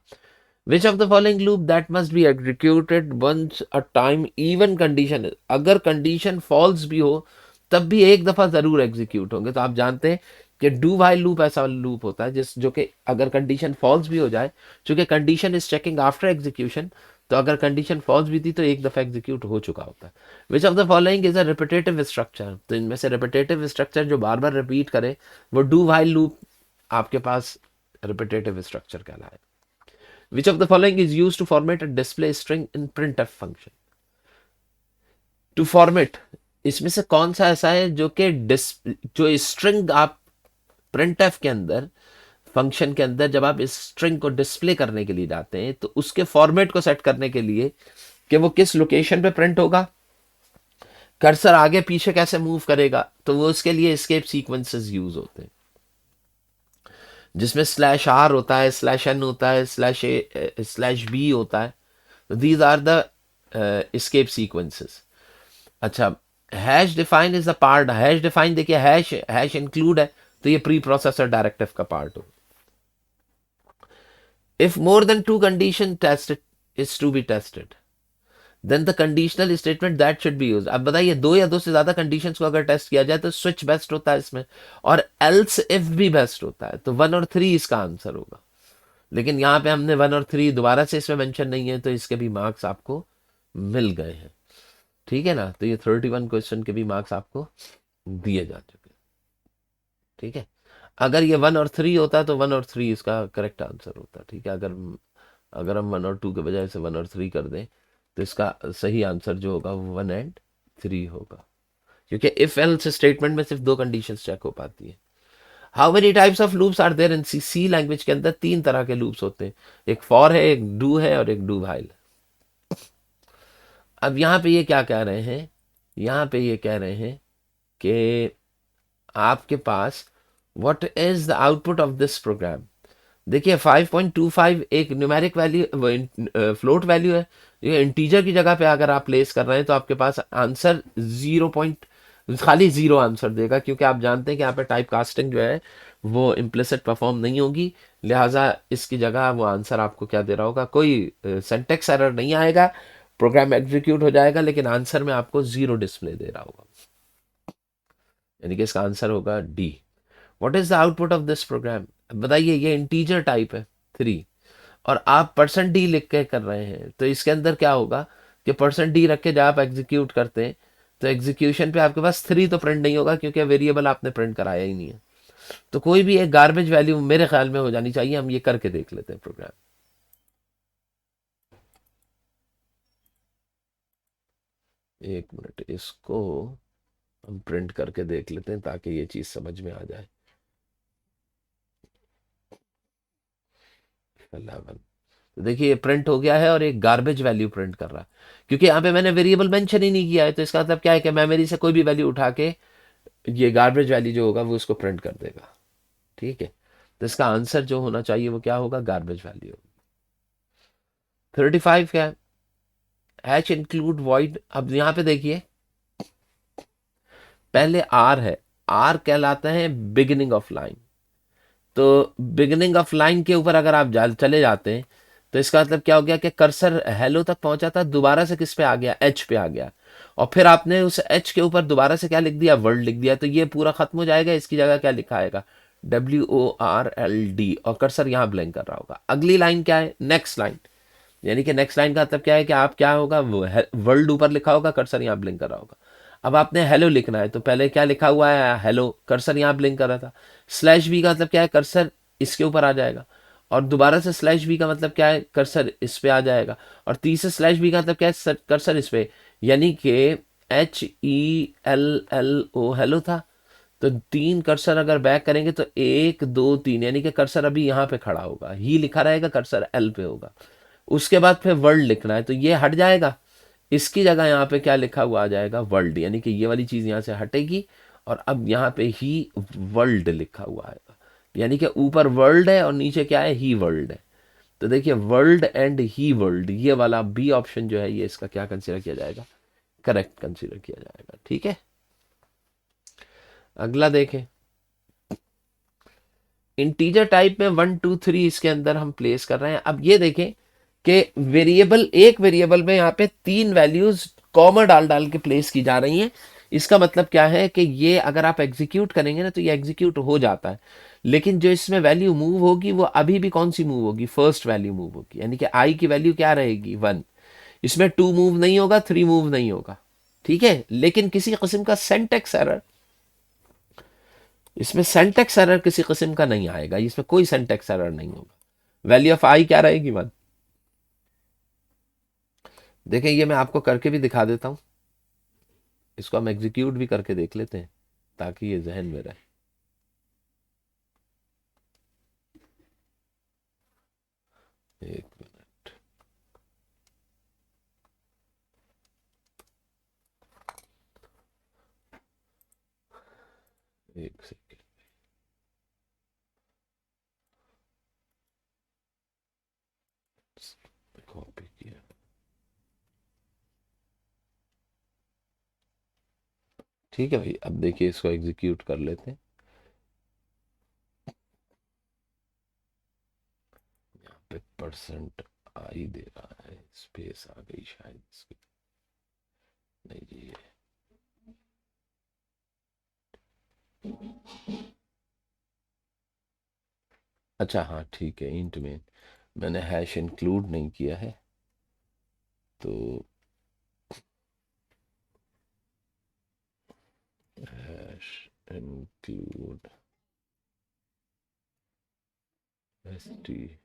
Which of the following loop that must be executed once a time even condition, अगर कंडीशन फॉल्स भी हो तब भी एक दफा जरूर एग्जीक्यूट होंगे। तो आप जानते हैं कि डू व्हाइल लूप ऐसा लूप होता है जिस जो कि अगर कंडीशन फॉल्स भी हो जाए, चूंकि condition is checking after execution, तो अगर कंडीशन फॉल्स भी थी तो एक दफा एग्जीक्यूट हो चुका होता है। Which of the following is a repetitive structure, तो इनमें से रिपीटेटिव स्ट्रक्चर जो बार बार रिपीट करे वो डू व्हाइल लूप आपके पास रिपीटेटिव स्ट्रक्चर कहलाए। Which of the following is used to format a display string in printf function? To format, इसमें से कौन सा ऐसा है जो कि जो स्ट्रिंग आप printf के अंदर, फंक्शन के अंदर जब आप इस स्ट्रिंग को डिस्प्ले करने के लिए जाते हैं, तो उसके फॉर्मेट को सेट करने के लिए कि वो किस लोकेशन पे प्रिंट होगा, कर्सर आगे पीछे कैसे मूव करेगा, तो वो उसके लिए एस्केप सीक्वेंसेस यूज होते हैं, जिसमें स्लैश आर होता है, स्लैश एन होता है, स्लैश ए स्लैश बी होता है। These are the escape sequences. अच्छा, hash define is the part, hash define देखिए हैश हैश इंक्लूड है, तो ये प्री प्रोसेसर डायरेक्टिव का पार्ट हो। If more than 2 condition tested is to be tested, then the conditional statement that should be use. अब बताइए 2 या 2 से ज्यादा कंडीशंस को अगर टेस्ट किया जाए तो स्विच बेस्ट होता है इसमें, और एल्स इफ भी बेस्ट होता है, तो 1 और 3 इसका आंसर होगा। लेकिन यहाँ पे हमने 1 और 3 दोबारा से इसमें मेंशन नहीं है, तो इसके भी मार्क्स आपको मिल गए हैं। ठीक है ना, तो ये 31 क्वेश्चन के भी मार्क्स आपको दिए जा चुके हैं। ठीक है, अगर ये 1 और 3 होता तो 1 और 3 इसका करेक्ट आंसर होता। ठीक है, अगर अगर हम 1 और 2 के बजाय से 1 और 3 कर दें, तो इसका सही आंसर जो होगा वो 1 एंड 3 होगा, क्योंकि इफ एल्स स्टेटमेंट में सिर्फ 2 कंडीशंस चेक हो पाती है। How many types of loops are there in C? C language के अंदर 3 तरह के लूप्स होते हैं, एक फॉर है, एक डू है, और एक डू व्हाइल। अब यहाँ पे ये क्या कह रहे हैं, यहाँ पे ये कह रहे हैं कि आपके पास what is the output of this program. देखिए 5.25 एक न्यूमेरिक वैल्यू, फ्लोट वैल्यू है, ये इंटीजर की जगह पे अगर आप प्लेस कर रहे हैं तो आपके पास आंसर 0 पॉइंट, खाली 0 आंसर देगा, क्योंकि आप जानते हैं कि यहाँ पे टाइप कास्टिंग जो है वो इम्प्लिसिट परफॉर्म नहीं होगी, लिहाजा इसकी जगह वो आंसर आपको क्या दे रहा होगा, कोई सिंटैक्स एरर नहीं आएगा, प्रोग्राम एग्जीक्यूट हो जाएगा, लेकिन आंसर में आपको 0 डिस्प्ले दे रहा होगा, यानी कि इसका आंसर होगा D. What is the output of this program? बताइए, ये इंटीजर टाइप है 3, और आप परसेंट डी लिख के कर रहे हैं, तो इसके अंदर क्या होगा कि परसेंट डी रख के जब आप एग्जीक्यूट करते हैं, तो एग्जीक्यूशन पे आपके पास 3 तो प्रिंट नहीं होगा, क्योंकि वेरिएबल आपने प्रिंट कराया ही नहीं है। तो कोई भी एक गार्बेज वैल्यू मेरे ख्याल में हो जानी चाहिए। हम ये करके देख लेते हैं प्रोग्राम। एक मिनट, इसको हम प्रिंट करके देख लेते हैं ताकि ये चीज समझ में आ जाए। 11, तो देखिए ये प्रिंट हो गया है और एक गार्बेज वैल्यू प्रिंट कर रहा है, क्योंकि यहाँ पे मैंने वेरिएबल मेंशन ही नहीं किया है। तो इसका मतलब क्या है कि मेमोरी से कोई भी वैल्यू उठा के ये गार्बेज वैल्यू जो होगा वो उसको प्रिंट कर देगा। ठीक है, तो इसका आंसर जो होना चाहिए वो क्या होगा, गार्बेज वैल्यू। 35 क्या है, हैश इंक्लूड वॉइड। अब यहाँ पे देखिए पहले आर है, आर कहलाता है बिगिनिंग ऑफ लाइन। तो बिगिनिंग ऑफ लाइन के ऊपर अगर आप चले जाते हैं तो इसका मतलब क्या हो गया कि कर्सर हेलो तक पहुंचा था, दोबारा से किस पे आ गया, एच पे आ गया, और फिर आपने उस एच के ऊपर दोबारा से क्या लिख दिया, वर्ल्ड लिख दिया। तो ये पूरा खत्म हो जाएगा, इसकी जगह क्या लिखा आएगा, WORLD, और कर्सर यहाँ ब्लैंक कर रहा होगा। अगली लाइन क्या है, नेक्स्ट लाइन, यानी कि नेक्स्ट लाइन का मतलब क्या है कि आप क्या होगा, वर्ल्ड ऊपर लिखा होगा, कर्सर यहाँ ब्लिंक कर रहा होगा। अब आपने हेलो लिखना है तो पहले क्या लिखा हुआ है, हेलो, कर्सर यहाँ ब्लिंक कर रहा था। स्लैश बी का मतलब क्या है, कर्सर इसके ऊपर आ जाएगा, और दोबारा से स्लैश बी का मतलब क्या है, कर्सर इस पे आ जाएगा, और तीसरे स्लैश बी का मतलब क्या है, कर्सर इस पे, यानी कि HELLO हेलो था। तो तीन कर्सर अगर बैक करेंगे तो 1 2 3, यानी कि कर्सर अभी यहाँ पे खड़ा होगा, ही लिखा रहेगा, कर्सर एल पे होगा। उसके बाद फिर वर्ल्ड लिखना है तो ये हट जाएगा, इसकी जगह यहाँ पे क्या लिखा हुआ आ जाएगा, वर्ल्ड, यानी कि ये वाली चीज यहाँ से हटेगी, और अब यहाँ पे ही वर्ल्ड लिखा हुआ आएगा, यानी कि ऊपर वर्ल्ड है और नीचे क्या है, ही वर्ल्ड है। तो देखिए वर्ल्ड एंड ही वर्ल्ड, ये वाला बी ऑप्शन जो है ये इसका क्या कंसीडर किया जाएगा, करेक्ट कंसीडर किया जाएगा। ठीक है, अगला देखें। इंटीजर टाइप में 1 2 3 इसके अंदर हम प्लेस कर रहे हैं। अब ये देखें कि वेरिएबल, एक वेरिएबल में यहाँ पे 3 वैल्यूज कॉमा डाल डाल के प्लेस की जा रही हैं। इसका मतलब क्या है कि ये अगर आप एग्जीक्यूट करेंगे ना तो ये एग्जीक्यूट हो जाता है, लेकिन जो इसमें वैल्यू मूव होगी वो अभी भी कौन सी मूव होगी, फर्स्ट वैल्यू मूव होगी, यानी कि आई की वैल्यू क्या रहेगी, 1। इसमें 2 मूव नहीं होगा, 3 मूव नहीं होगा। ठीक है, लेकिन किसी किस्म का सेंटेक्स एरर, इसमें सेंटेक्स एरर किसी किस्म का नहीं आएगा, इसमें कोई सेंटेक्स एरर नहीं होगा। वैल्यू ऑफ आई क्या रहेगी, 1। देखें ये मैं आपको करके भी दिखा देता हूं, इसको हम एग्जीक्यूट भी करके देख लेते हैं ताकि ये जहन में रहे। एक मिनट, एक सेकेंड, कॉपी किया। ठीक है भाई, अब देखिए इसको एग्जीक्यूट कर लेते हैं। यहाँ पे परसेंट आई दे रहा है, स्पेस आ गई शायद इसकी, नहीं जी ये, अच्छा हाँ ठीक है, इंट में मैंने हैश इंक्लूड नहीं किया है, तो हैश इंक्लूड stdio.h,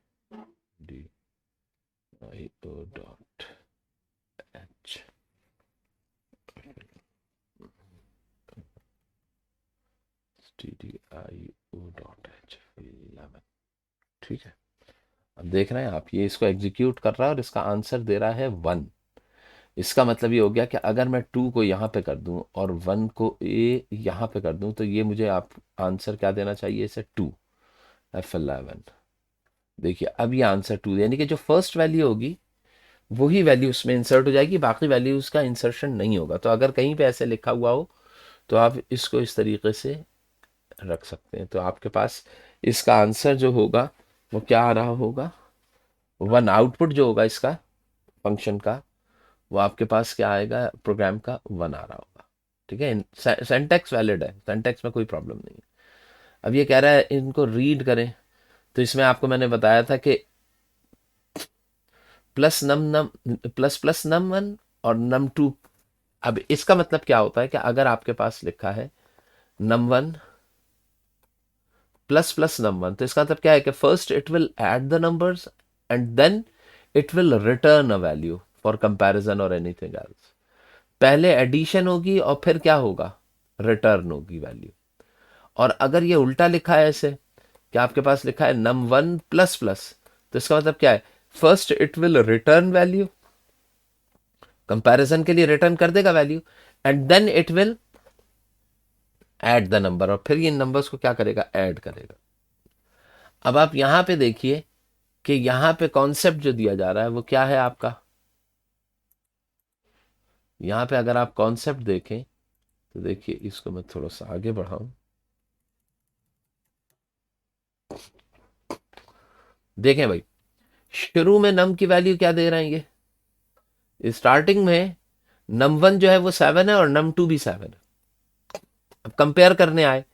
stdio.h 11। ठीक है, अब देख रहे हैं आप, ये इसको एग्जीक्यूट कर रहा है और इसका आंसर दे रहा है 1। इसका मतलब ये हो गया कि अगर मैं 2 को यहाँ पे कर दूं और 1 को ए यहाँ पे कर दूं तो ये मुझे आप आंसर क्या देना चाहिए, इसे 2, F11। देखिए अब ये आंसर 2, यानी कि जो फर्स्ट वैल्यू होगी वही वैल्यू उसमें इंसर्ट हो जाएगी, बाकी वैल्यूज का इंसर्शन नहीं होगा। तो अगर कहीं पे ऐसे लिखा हुआ हो तो आप इसको इस तरीके से रख सकते हैं, तो आपके पास इसका आंसर जो होगा वो क्या आ रहा होगा, 1। आउटपुट जो होगा इसका फंक्शन का वो आपके पास क्या आएगा, प्रोग्राम का 1 आ रहा होगा। ठीक है, सेंटेक्स वैलिड है, सेंटेक्स में कोई प्रॉब्लम नहीं है। अब ये कह रहा है इनको रीड करें, तो इसमें आपको मैंने बताया था कि plus num num plus plus num 1 और नम 2। अब इसका मतलब क्या होता है कि अगर आपके पास लिखा है नम 1 प्लस नम 1, तो इसका मतलब क्या है कि first it will add the numbers and then it will return a value for comparison और एनीथिंग एल्स। पहले एडिशन होगी और फिर क्या होगा, रिटर्न होगी वैल्यू। और अगर ये उल्टा लिखा है ऐसे कि आपके पास लिखा है num1 प्लस प्लस, तो इसका मतलब क्या है, first it will return value, comparison के लिए रिटर्न कर देगा value, and then it will add the number, और फिर ये नंबर्स को क्या करेगा, ऐड करेगा। अब आप यहां पे देखिए कि यहां पे कॉन्सेप्ट जो दिया जा रहा है वो क्या है आपका, यहां पे अगर आप कॉन्सेप्ट देखें तो देखिए, इसको मैं थोड़ा सा आगे बढ़ाऊं, देखें भाई, शुरू में नम की वैल्यू क्या दे रहे हैं, ये स्टार्टिंग में नम वन जो है वो 7 है और नम टू भी 7 है। अब कंपेयर करने आए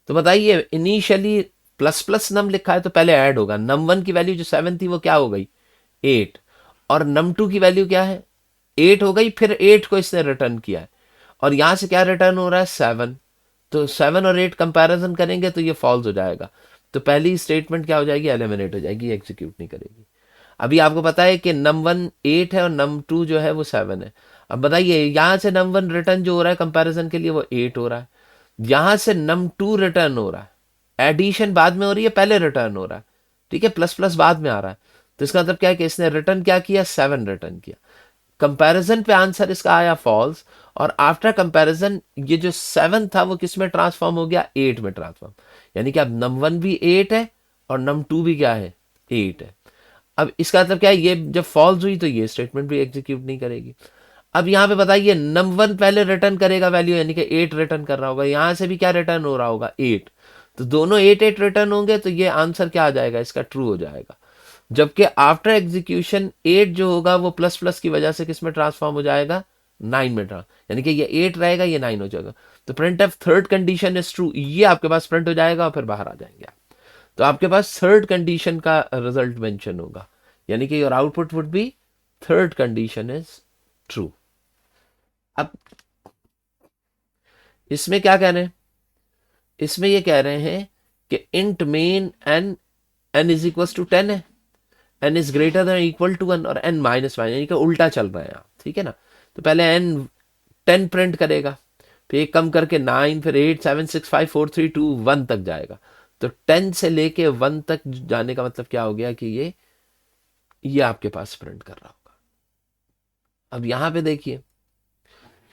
तो बताइए, इनिशियली प्लस प्लस नम लिखा है तो पहले ऐड होगा, नम वन की वैल्यू जो 7 थी वो क्या हो गई, 8, और नम टू की वैल्यू क्या है, 8 हो गई, फिर 8 को इसने रिटर्न किया है, और यहां से क्या रिटर्न हो रहा है, 7, तो 7 और 8 कंपैरिजन करेंगे तो ये फॉल्स हो जाएगा, तो पहली स्टेटमेंट क्या हो जाएगी, एलिमिनेट हो जाएगी, एग्जीक्यूट नहीं करेगी। अभी आपको पता है कि नम वन 8 है और नम टू जो है वो 7 है। अब बताइए, यहां से नम वन रिटर्न जो हो रहा है कंपैरिजन के लिए वो 8 हो रहा है, यहां से नम टू रिटर्न हो रहा है, एडिशन बाद में हो रही है, पहले रिटर्न हो रहा है, ठीक है, प्लस प्लस बाद में आ रहा है, तो इसका मतलब क्या है कि इसने रिटर्न क्या किया, 7 रिटर्न किया, कंपैरिजन पे आंसर इसका आया फॉल्स, और आफ्टर कंपैरिजन ये जो 7 था वो किस में ट्रांसफॉर्म हो गया, 8 में ट्रांसफॉर्म, यानी कि अब नम वन भी 8 है और नम टू भी क्या है, 8 है। अब इसका मतलब क्या है, ये जब फॉल्स हुई तो ये स्टेटमेंट भी एग्जीक्यूट नहीं करेगी। अब यहाँ पे बताइए, नम वन पहले रिटर्न करेगा वैल्यू, यानी कि 8 रिटर्न कर रहा होगा, यहां से भी क्या रिटर्न हो रहा होगा, 8, तो दोनों 8 8 रिटर्न होंगे, तो ये आंसर क्या आ जाएगा, इसका ट्रू हो जाएगा। जबकि आफ्टर एग्जीक्यूशन 8 जो होगा वो प्लस प्लस की वजह से किस में ट्रांसफॉर्म हो जाएगा, 9 में यानी कि ये 8 रहेगा, ये 9 हो जाएगा, तो print F third condition is true, ये आपके पास प्रिंट हो जाएगा और फिर बाहर आ जाएंगे आप, तो आपके पास थर्ड कंडीशन का रिजल्ट मेंशन होगा, यानी कि your output would be third condition is true. अब इसमें क्या कह रहे हैं, इसमें ये कह रहे हैं कि int main N, N is equal to 10 है, N is greater than equal to 1 और एन माइनस 1, यानी कि उल्टा चल रहा है यहाँ, ठीक है ना, तो पहले एन 10 प्रिंट करेगा, फिर एक कम करके 9, फिर 8 7 6 5 4 3 2 1 तक जाएगा, तो 10 से लेके 1 तक जाने का मतलब क्या हो गया कि ये आपके पास प्रिंट कर रहा होगा। अब यहां पे देखिए,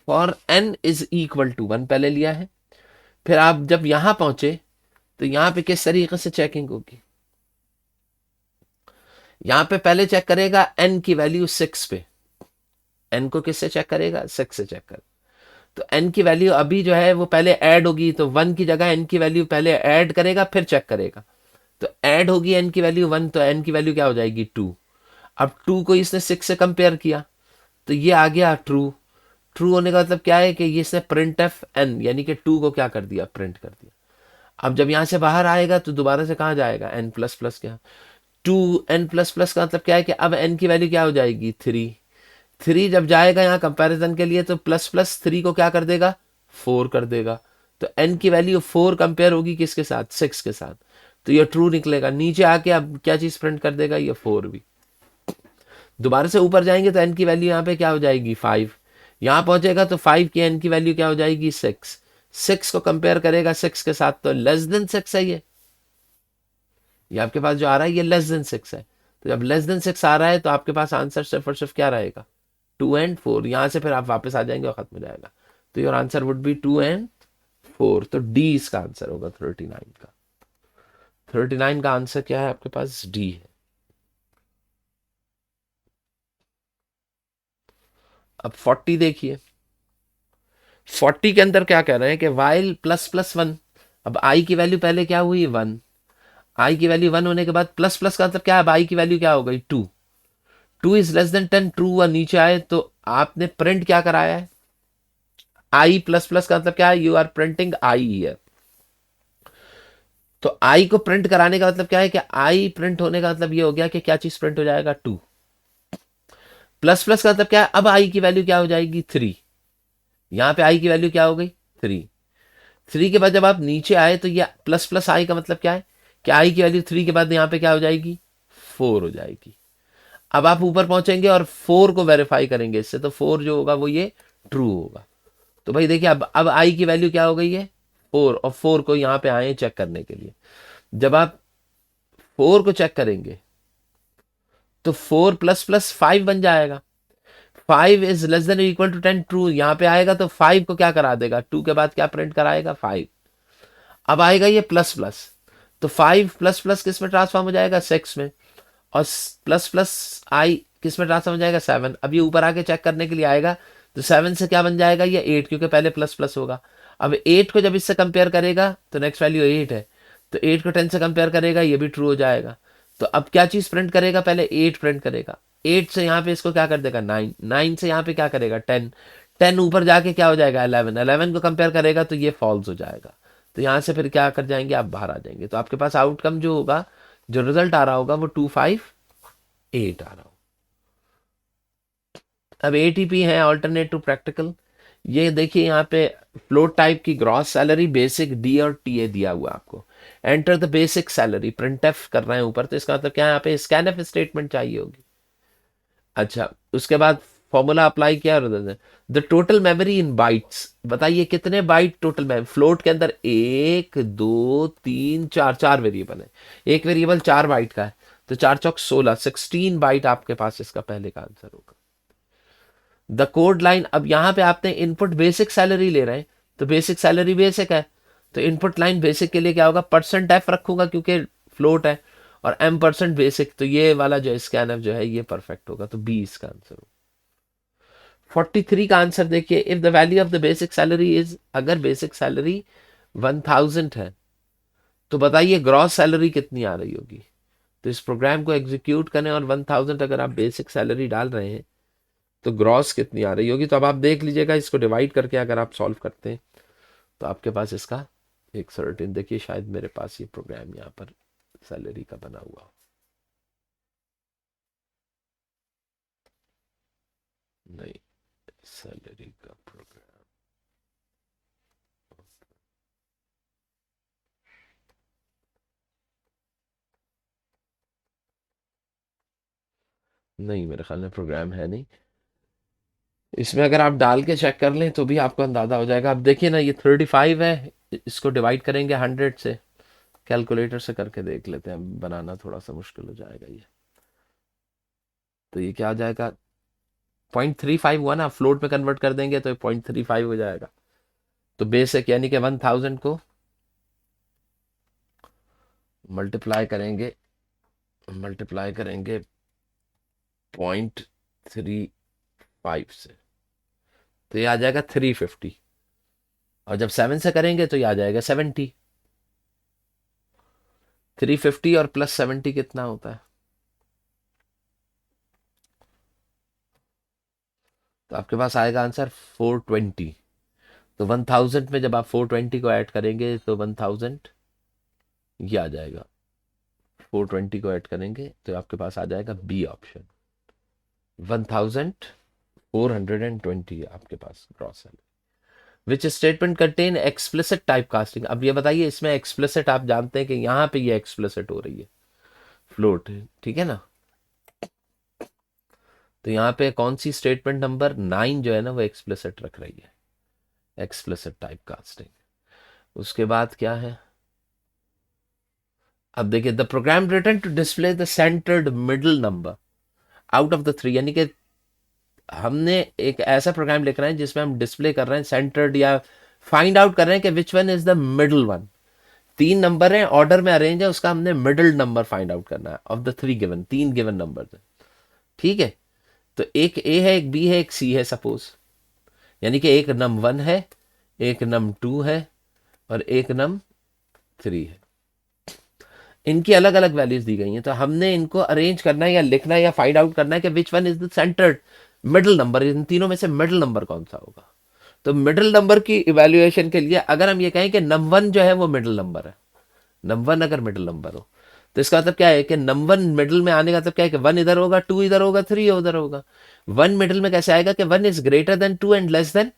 for N is equal to 1 पहले लिया है, फिर आप जब यहां पहुंचे तो यहां पे किस तरीके से चेकिंग होगी, यहां पे पहले चेक करेगा एन की वैल्यू 6 पे, एन को किससे चेक करेगा, 6 से चेक कर, तो एन की वैल्यू अभी जो है वो पहले ऐड होगी, तो 1 की जगह एन की वैल्यू पहले ऐड करेगा फिर चेक करेगा, तो ऐड होगी एन की वैल्यू 1, तो एन की वैल्यू क्या हो जाएगी, 2, अब 2 को इसने 6 से कंपेयर किया तो ये आ गया ट्रू, ट्रू होने का मतलब क्या है कि ये इसने प्रिंट एफ एन, यानी कि 2 को क्या कर दिया, प्रिंट कर दिया। अब जब यहां से बाहर आएगा तो दोबारा से कहां जाएगा, एन प्लस प्लस, क्या 2 n प्लस प्लस का मतलब क्या है कि अब n की वैल्यू क्या हो जाएगी, 3, 3 जब जाएगा यहाँ कंपैरिजन के लिए तो प्लस प्लस 3 को क्या कर देगा, 4 कर देगा, तो n की वैल्यू 4 कंपेयर होगी किसके साथ, 6 के साथ, तो ये ट्रू निकलेगा, नीचे आके अब क्या चीज प्रिंट कर देगा, ये 4 भी। दोबारा से ऊपर जाएंगे तो n की वैल्यू यहाँ पे क्या हो जाएगी, 5, यहाँ पहुंचेगा तो 5 की n की वैल्यू क्या हो जाएगी, 6, 6 को कंपेयर करेगा 6 के साथ तो लेस देन 6 है, ये आपके पास जो आ रहा है ये लेस देन 6 है, तो जब लेस देन 6 आ रहा है तो आपके पास आंसर सिर्फ और सिर्फ क्या रहेगा, 2 and 4, यहां से फिर आप वापस आ जाएंगे और खत्म हो जाएगा, तो your answer would be 2 and 4, तो डी इसका आंसर होगा 39 का, 39 का आंसर क्या है आपके पास, डी है। अब 40 देखिए, 40 के अंदर क्या कह रहे हैं कि वाइल प्लस प्लस 1, अब आई की वैल्यू पहले क्या हुई, 1, आई की वैल्यू 1 होने के बाद प्लस प्लस का मतलब क्या है, अब आई की वैल्यू क्या हो गई, 2, 2 इज लेस देन 10, ट्रू व नीचे आए तो आपने प्रिंट क्या कराया है, आई प्लस प्लस का मतलब क्या है, you are printing I here, तो आई को प्रिंट कराने का मतलब क्या है कि आई प्रिंट होने का मतलब ये हो गया कि क्या चीज प्रिंट हो जाएगा, 2, प्लस प्लस का मतलब क्या है, अब आई की वैल्यू क्या हो जाएगी, 3, यहां पे आई की वैल्यू क्या हो गई, 3, 3 के बाद जब आप नीचे आए तो ये प्लस प्लस आई का मतलब क्या है कि आई की वैल्यू 3 के बाद यहां पे क्या हो जाएगी, 4 हो जाएगी। अब आप ऊपर पहुंचेंगे और 4 को वेरीफाई करेंगे इससे, तो 4 जो होगा वो ये ट्रू होगा, तो भाई देखिए अब आई की वैल्यू क्या हो गई है, 4, और 4 को यहाँ पे आए चेक करने के लिए, जब आप 4 को चेक करेंगे तो 4 प्लस प्लस 5 बन जाएगा। 5 is less than equal to 10, true यहां पे आएगा तो 5 को क्या करा देगा, 2 के बाद क्या प्रिंट कराएगा 5। अब आएगा ये प्लस प्लस, तो 5 प्लस प्लस किस में ट्रांसफॉर्म हो जाएगा 6 में, और प्लस प्लस आई किस में ट्रांसफर हो जाएगा 7। अब ये ऊपर आके चेक करने के लिए आएगा, तो 7 से क्या बन जाएगा ये 8, क्योंकि पहले प्लस प्लस होगा। अब 8 को जब इससे कंपेयर करेगा तो नेक्स्ट वैल्यू 8 है, तो 8 को 10 से कंपेयर करेगा, ये भी ट्रू हो जाएगा। तो अब क्या चीज प्रिंट करेगा, पहले 8 प्रिंट करेगा, 8 से यहाँ पे इसको क्या कर देगा 9, 9 से यहाँ पे क्या करेगा 10, 10 ऊपर जाके क्या हो जाएगा 11, 11 को कंपेयर करेगा तो ये फॉल्स हो जाएगा। तो यहाँ से फिर क्या कर जाएंगे, आप बाहर आ जाएंगे, तो आपके पास आउटकम जो होगा, जो रिजल्ट आ रहा होगा वो 258 आ रहा हो। अब एटीपी है ऑल्टरनेट टू प्रैक्टिकल। ये देखिए यहाँ पे फ्लोट टाइप की ग्रॉस सैलरी, बेसिक डी और टीए दिया हुआ आपको। Enter the basic salary, print F कर रहे हैं ऊपर, तो इसका मतलब क्या है, यहाँ पे स्कैन एफ स्टेटमेंट चाहिए होगी। अच्छा, उसके बाद फॉर्मूला अप्लाई किया, the total memory in bytes, बताइए कितने बाइट टोटल मेमोरी फ्लोट के अंदर, 1 2 3 4, 4 वेरिएबल है, एक वेरिएबल 4 बाइट का है, तो 4 चौक 16, 16 बाइट आपके पास इसका पहले का आंसर होगा। द कोड लाइन, अब यहां पे आपने इनपुट बेसिक सैलरी ले रहे हैं, तो बेसिक सैलरी बेसिक है, तो इनपुट लाइन बेसिक के लिए क्या होगा, परसेंट एफ रखूंगा क्योंकि फ्लोट है, और एम परसेंट बेसिक, तो ये वाला जो स्कैन एफ जो है ये परफेक्ट होगा, तो बी इसका आंसर होगा। 43 का आंसर देखिए, if the value of the basic salary is, अगर बेसिक सैलरी 1000 है, तो बताइए ग्रॉस सैलरी कितनी आ रही होगी। तो इस प्रोग्राम को एग्जीक्यूट करें, और 1000 अगर आप बेसिक सैलरी डाल रहे हैं तो ग्रॉस कितनी आ रही होगी। तो अब आप देख लीजिएगा, इसको डिवाइड करके अगर आप सॉल्व करते हैं तो आपके पास इसका एक सर्टेन, देखिए शायद मेरे पास ये प्रोग्राम यहाँ पर सैलरी का बना हुआ हो, नहीं सैलरी का प्रोग्राम, नहीं मेरे ख्याल में प्रोग्राम है नहीं इसमें। अगर आप डाल के चेक कर लें तो भी आपको अंदाजा हो जाएगा। अब देखिए ना, ये 35 है, इसको डिवाइड करेंगे 100 से, कैलकुलेटर से करके देख लेते हैं, बनाना थोड़ा सा मुश्किल हो जाएगा ये। तो ये क्या आ जाएगा 0.35 हुआ ना, फ्लोट में कन्वर्ट कर देंगे तो 0.35 हो जाएगा। तो बेसिक यानी कि 1000 को मल्टीप्लाई करेंगे, मल्टीप्लाई करेंगे 0.35 से, तो ये आ जाएगा 350, और जब 7 से करेंगे तो ये आ जाएगा 70। 350 और प्लस 70 कितना होता है, तो आपके पास आएगा आंसर 420। तो 1000 में जब आप 420 को ऐड करेंगे तो 1000 ये आ जाएगा, 420 को ऐड करेंगे तो आपके पास आ जाएगा बी ऑप्शन, 1420 आपके पास ग्रॉस है। Which statement contain explicit type casting, अब ये बताइए इसमें एक्सप्लिसिट, आप जानते हैं कि यहाँ पे ये एक्सप्लिसिट हो रही है, फ्लोट है, ठीक है ना। तो यहाँ पे कौन सी स्टेटमेंट नंबर 9 जो है ना वो एक्सप्लिसिट रख रही है, एक्सप्लिसिट टाइप कास्टिंग। उसके बाद क्या है, अब देखिए the program written to display the centered middle number out of the three, यानी कि हमने एक ऐसा प्रोग्राम लिख रहे हैं जिसमें हम डिस्प्ले कर रहे हैं सेंटर्ड, या फाइंड आउट कर रहे हैं कि which one is the middle one. 3 number है, ऑर्डर में अरेंज है, उसका हमने मिडल नंबर फाइंड आउट करना है of the 3 given, 3 given number है, ठीक है। तो एक ए है, एक बी है, एक सी है सपोज, यानी कि एक नम 1 है, एक नम 2 है, और एक नम 3 है। इनकी अलग अलग वैल्यूज दी गई हैं, तो हमने इनको अरेंज करना है या लिखना है या फाइंड आउट करना है कि which one is the centered middle number, इन तीनों में से मिडिल नंबर कौन सा होगा। तो मिडिल नंबर की इवेल्युएशन के लिए अगर हम ये कहें कि नम 1 जो है वो मिडिल नंबर है, नम 1 अगर मिडिल नंबर हो, तो इसका मतलब क्या है कि नम 1 मिडिल में आने का मतलब क्या है कि 1 इधर होगा, 2 इधर होगा, 3 उधर होगा। 1 मिडिल में कैसे आएगा कि 1 is greater than 2 and less than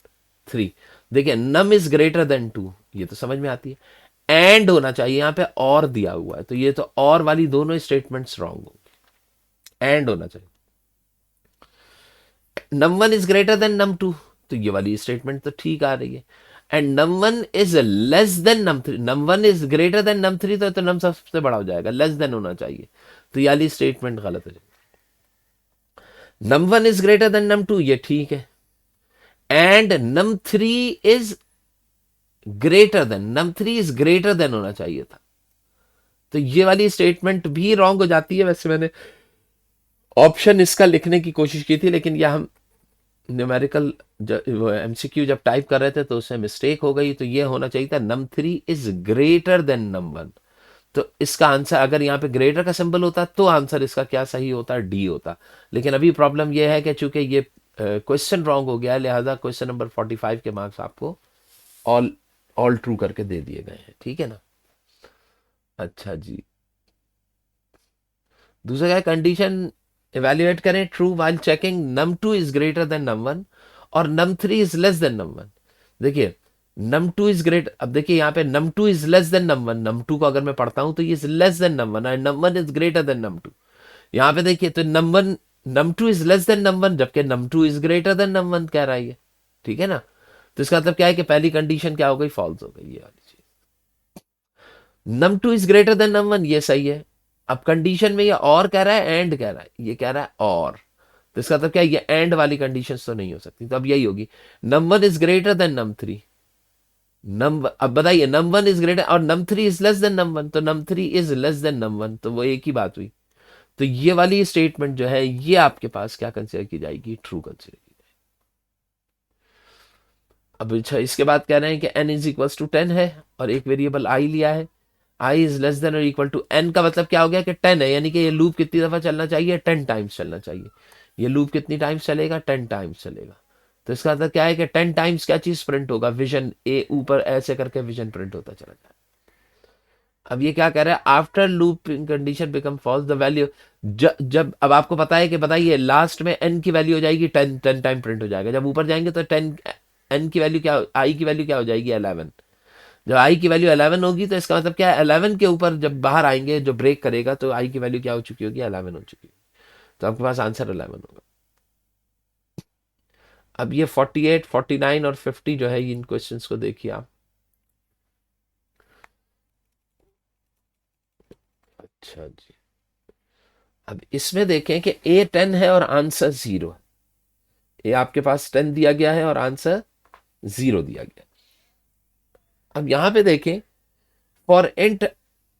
3। देखिए नम इज ग्रेटर देन 2, ये तो समझ में आती है, एंड होना चाहिए, यहाँ पे और दिया हुआ है, तो ये तो और वाली दोनों स्टेटमेंट्स रॉन्ग होंगी, एंड होना चाहिए। नम 1 इज ग्रेटर देन नम 2, तो ये वाली स्टेटमेंट तो ठीक आ रही है। And num 1 is less than num 3, num 1 is greater than num 3, तो नम सबसे बड़ा हो जाएगा, लेस देन होना चाहिए, तो ये वाली स्टेटमेंट गलत हो जाएगी। num1 is greater then num2, ये ठीक है, and num3 is greater then, num3 is greater then होना चाहिए था, तो ये वाली स्टेटमेंट भी रॉन्ग हो जाती है। वैसे मैंने ऑप्शन इसका लिखने की कोशिश की थी, लेकिन यह हम न्यूमेरिकल एमसीक्यू जब टाइप कर रहे थे तो उसमें मिस्टेक हो गई, तो ये होना चाहिए था num3 is greater then num1। तो इसका आंसर अगर यहाँ पे ग्रेटर का सिंबल होता तो आंसर इसका क्या सही होता, डी होता। लेकिन अभी प्रॉब्लम ये है कि चूंकि ये क्वेश्चन रॉन्ग हो गया है, लिहाजा क्वेश्चन नंबर 45 के मार्क्स आपको ऑल ऑल ट्रू करके दे दिए गए हैं, ठीक है ना। अच्छा जी, दूसरा क्या, कंडीशन इवेल्युएट करें true while checking num2 is greater then num1 और num3 is less then num1। देखिए num2 इज ग्रेट, अब देखिए यहाँ पे num2 is less then num1, num2 को अगर मैं पढ़ता हूं तो ये is less then num1 and num1 is greater then num2। यहाँ पे देखिए तो num2 is less then num1 जबकि num2 is greater then num1 कह रहा है ये, ठीक है ना। तो इसका मतलब क्या है कि पहली कंडीशन क्या हो गई, फॉल्स हो गई ये वाली चीज। num2 is greater then num1 ये सही है। अब कंडीशन में ये और कह रहा है, एंड कह रहा है, ये कह रहा है और, तो इसका मतलब क्या है, ये एंड वाली कंडीशन तो नहीं हो सकती, तो अब यही होगी num1 is greater then num3। अब बताइए num1 इज ग्रेटर और num3 is less then num1, तो num3 is less then num1, तो वो एक ही बात हुई। तो ये वाली स्टेटमेंट जो है ये आपके पास क्या कंसीडर की जाएगी, ट्रू कंसीडर की जाएगी। अब अच्छा इसके बाद कह रहे हैं कि n इज इक्वल टू 10 है और एक वेरिएबल i लिया है, i इज लेस देन और इक्वल टू n का मतलब क्या हो गया कि 10 है, यानी कि ये लूप कितनी दफा चलना चाहिए, 10 टाइम्स चलना चाहिए। ये लूप कितनी टाइम्स चलेगा, 10 टाइम्स चलेगा। तो इसका मतलब क्या है कि 10 टाइम्स क्या चीज प्रिंट होगा, विजन, ए ऊपर ऐसे करके विजन प्रिंट होता चला जाए। अब ये क्या कह रहा है, after loop condition become false the value, जब अब आपको पता है कि बताइए लास्ट में n की वैल्यू हो जाएगी 10, 10 टाइम प्रिंट हो जाएगा, जब ऊपर जाएंगे तो 10, n की वैल्यू क्या, i की वैल्यू क्या हो जाएगी 11। जब i की वैल्यू 11 होगी तो इसका मतलब क्या है, 11 के ऊपर जब बाहर आएंगे जो ब्रेक करेगा तो i की वैल्यू क्या हो चुकी होगी, 11 हो चुकी होगी। तो आपके पास आंसर 11 होगा। अब ये 48, 49 और 50 जो है इन क्वेश्चंस को देखिए आप। अच्छा जी, अब इसमें देखें कि ए 10 है और आंसर 0 है। ए आपके पास 10 दिया गया है और आंसर 0 दिया गया है। अब यहां पे देखें for int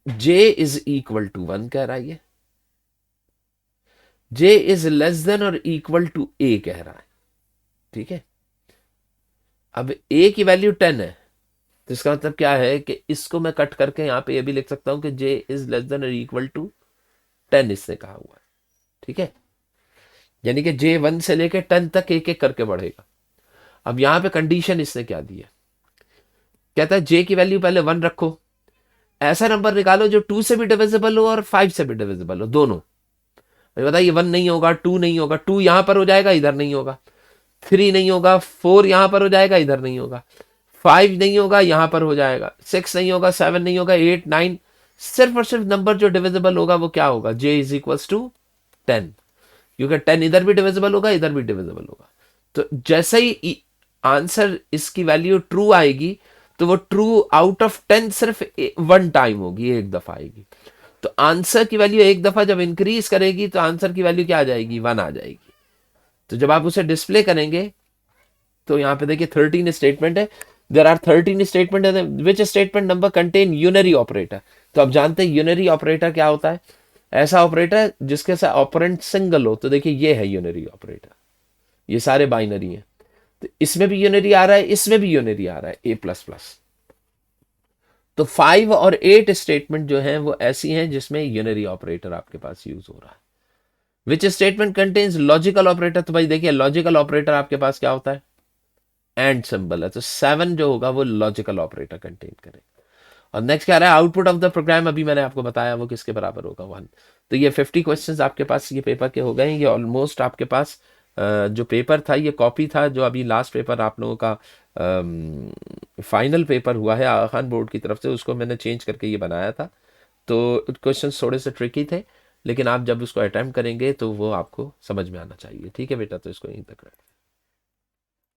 j is equal to 1 कह रहा है ये, j इज लेस देन और इक्वल टू a कह रहा है, ठीक है। अब a की वैल्यू 10 है, तो इसका मतलब क्या है कि इसको मैं कट करके यहां पे ये भी लिख सकता हूं कि j इज लेस देन और इक्वल टू 10 इसने कहा हुआ है, ठीक है। यानी कि j 1 से लेके 10 तक एक एक करके बढ़ेगा। अब यहां पे कंडीशन इसने क्या दी है, कहता है j की वैल्यू पहले 1 रखो, ऐसा नंबर निकालो जो 2 से भी डिविजिबल हो और 5 से भी डिविजिबल हो, दोनों। बताइए 1 नहीं होगा, 2 नहीं होगा, 2 यहां पर हो जाएगा, इधर नहीं होगा, 3 नहीं होगा, 4 यहां पर हो जाएगा, इधर नहीं होगा, 5 नहीं होगा, यहां पर हो जाएगा, 6 नहीं होगा, 7 नहीं होगा, 8, 9, सिर्फ और सिर्फ नंबर जो डिविजिबल होगा वो क्या होगा, j इज इक्वल टू 10, क्योंकि 10 इधर भी डिविजिबल होगा, इधर भी डिविजिबल होगा। तो जैसे ही आंसर इसकी वैल्यू ट्रू आएगी तो वो ट्रू आउट ऑफ 10 सिर्फ 1 टाइम होगी, एक दफा आएगी। तो आंसर की वैल्यू एक दफा जब इंक्रीज करेगी तो आंसर की वैल्यू क्या आ जाएगी, 1 आ जाएगी। तो जब आप उसे डिस्प्ले करेंगे तो यहाँ पे देखिए 13 स्टेटमेंट है, देर आर 13 स्टेटमेंट है, which statement number contain unary operator. तो आप जानते हैं यूनरी ऑपरेटर क्या होता है, ऐसा ऑपरेटर जिसके साथ ऑपरेंट सिंगल हो। तो देखिए ये है यूनरी ऑपरेटर, ये सारे बाइनरी हैं, तो इसमें भी यूनरी आ रहा है, इसमें भी यूनरी आ रहा है, ए प्लस प्लस। तो 5 और 8 स्टेटमेंट जो हैं वो ऐसी हैं जिसमें यूनरी ऑपरेटर आपके पास यूज हो रहा है। Which statement contains logical operator, तो भाई देखिए लॉजिकल ऑपरेटर आपके पास क्या होता है, एंड सिंबल है, तो 7 जो होगा वो लॉजिकल ऑपरेटर कंटेन करेगा। और नेक्स्ट क्या रहा है, आउटपुट ऑफ द प्रोग्राम, अभी मैंने आपको बताया वो किसके बराबर होगा, 1। तो ये 50 क्वेश्चंस आपके पास ये पेपर के हो गए। ये ऑलमोस्ट आपके पास जो पेपर था ये कॉपी था, जो अभी लास्ट पेपर आप लोगों का फाइनल पेपर हुआ है आगा खान बोर्ड की तरफ से, उसको मैंने चेंज करके ये बनाया था। तो क्वेश्चंस थोड़े से ट्रिकी थे, लेकिन आप जब उसको अटेम्प्ट करेंगे तो वो आपको समझ में आना चाहिए, ठीक है बेटा। तो इसको यहीं तक रखें।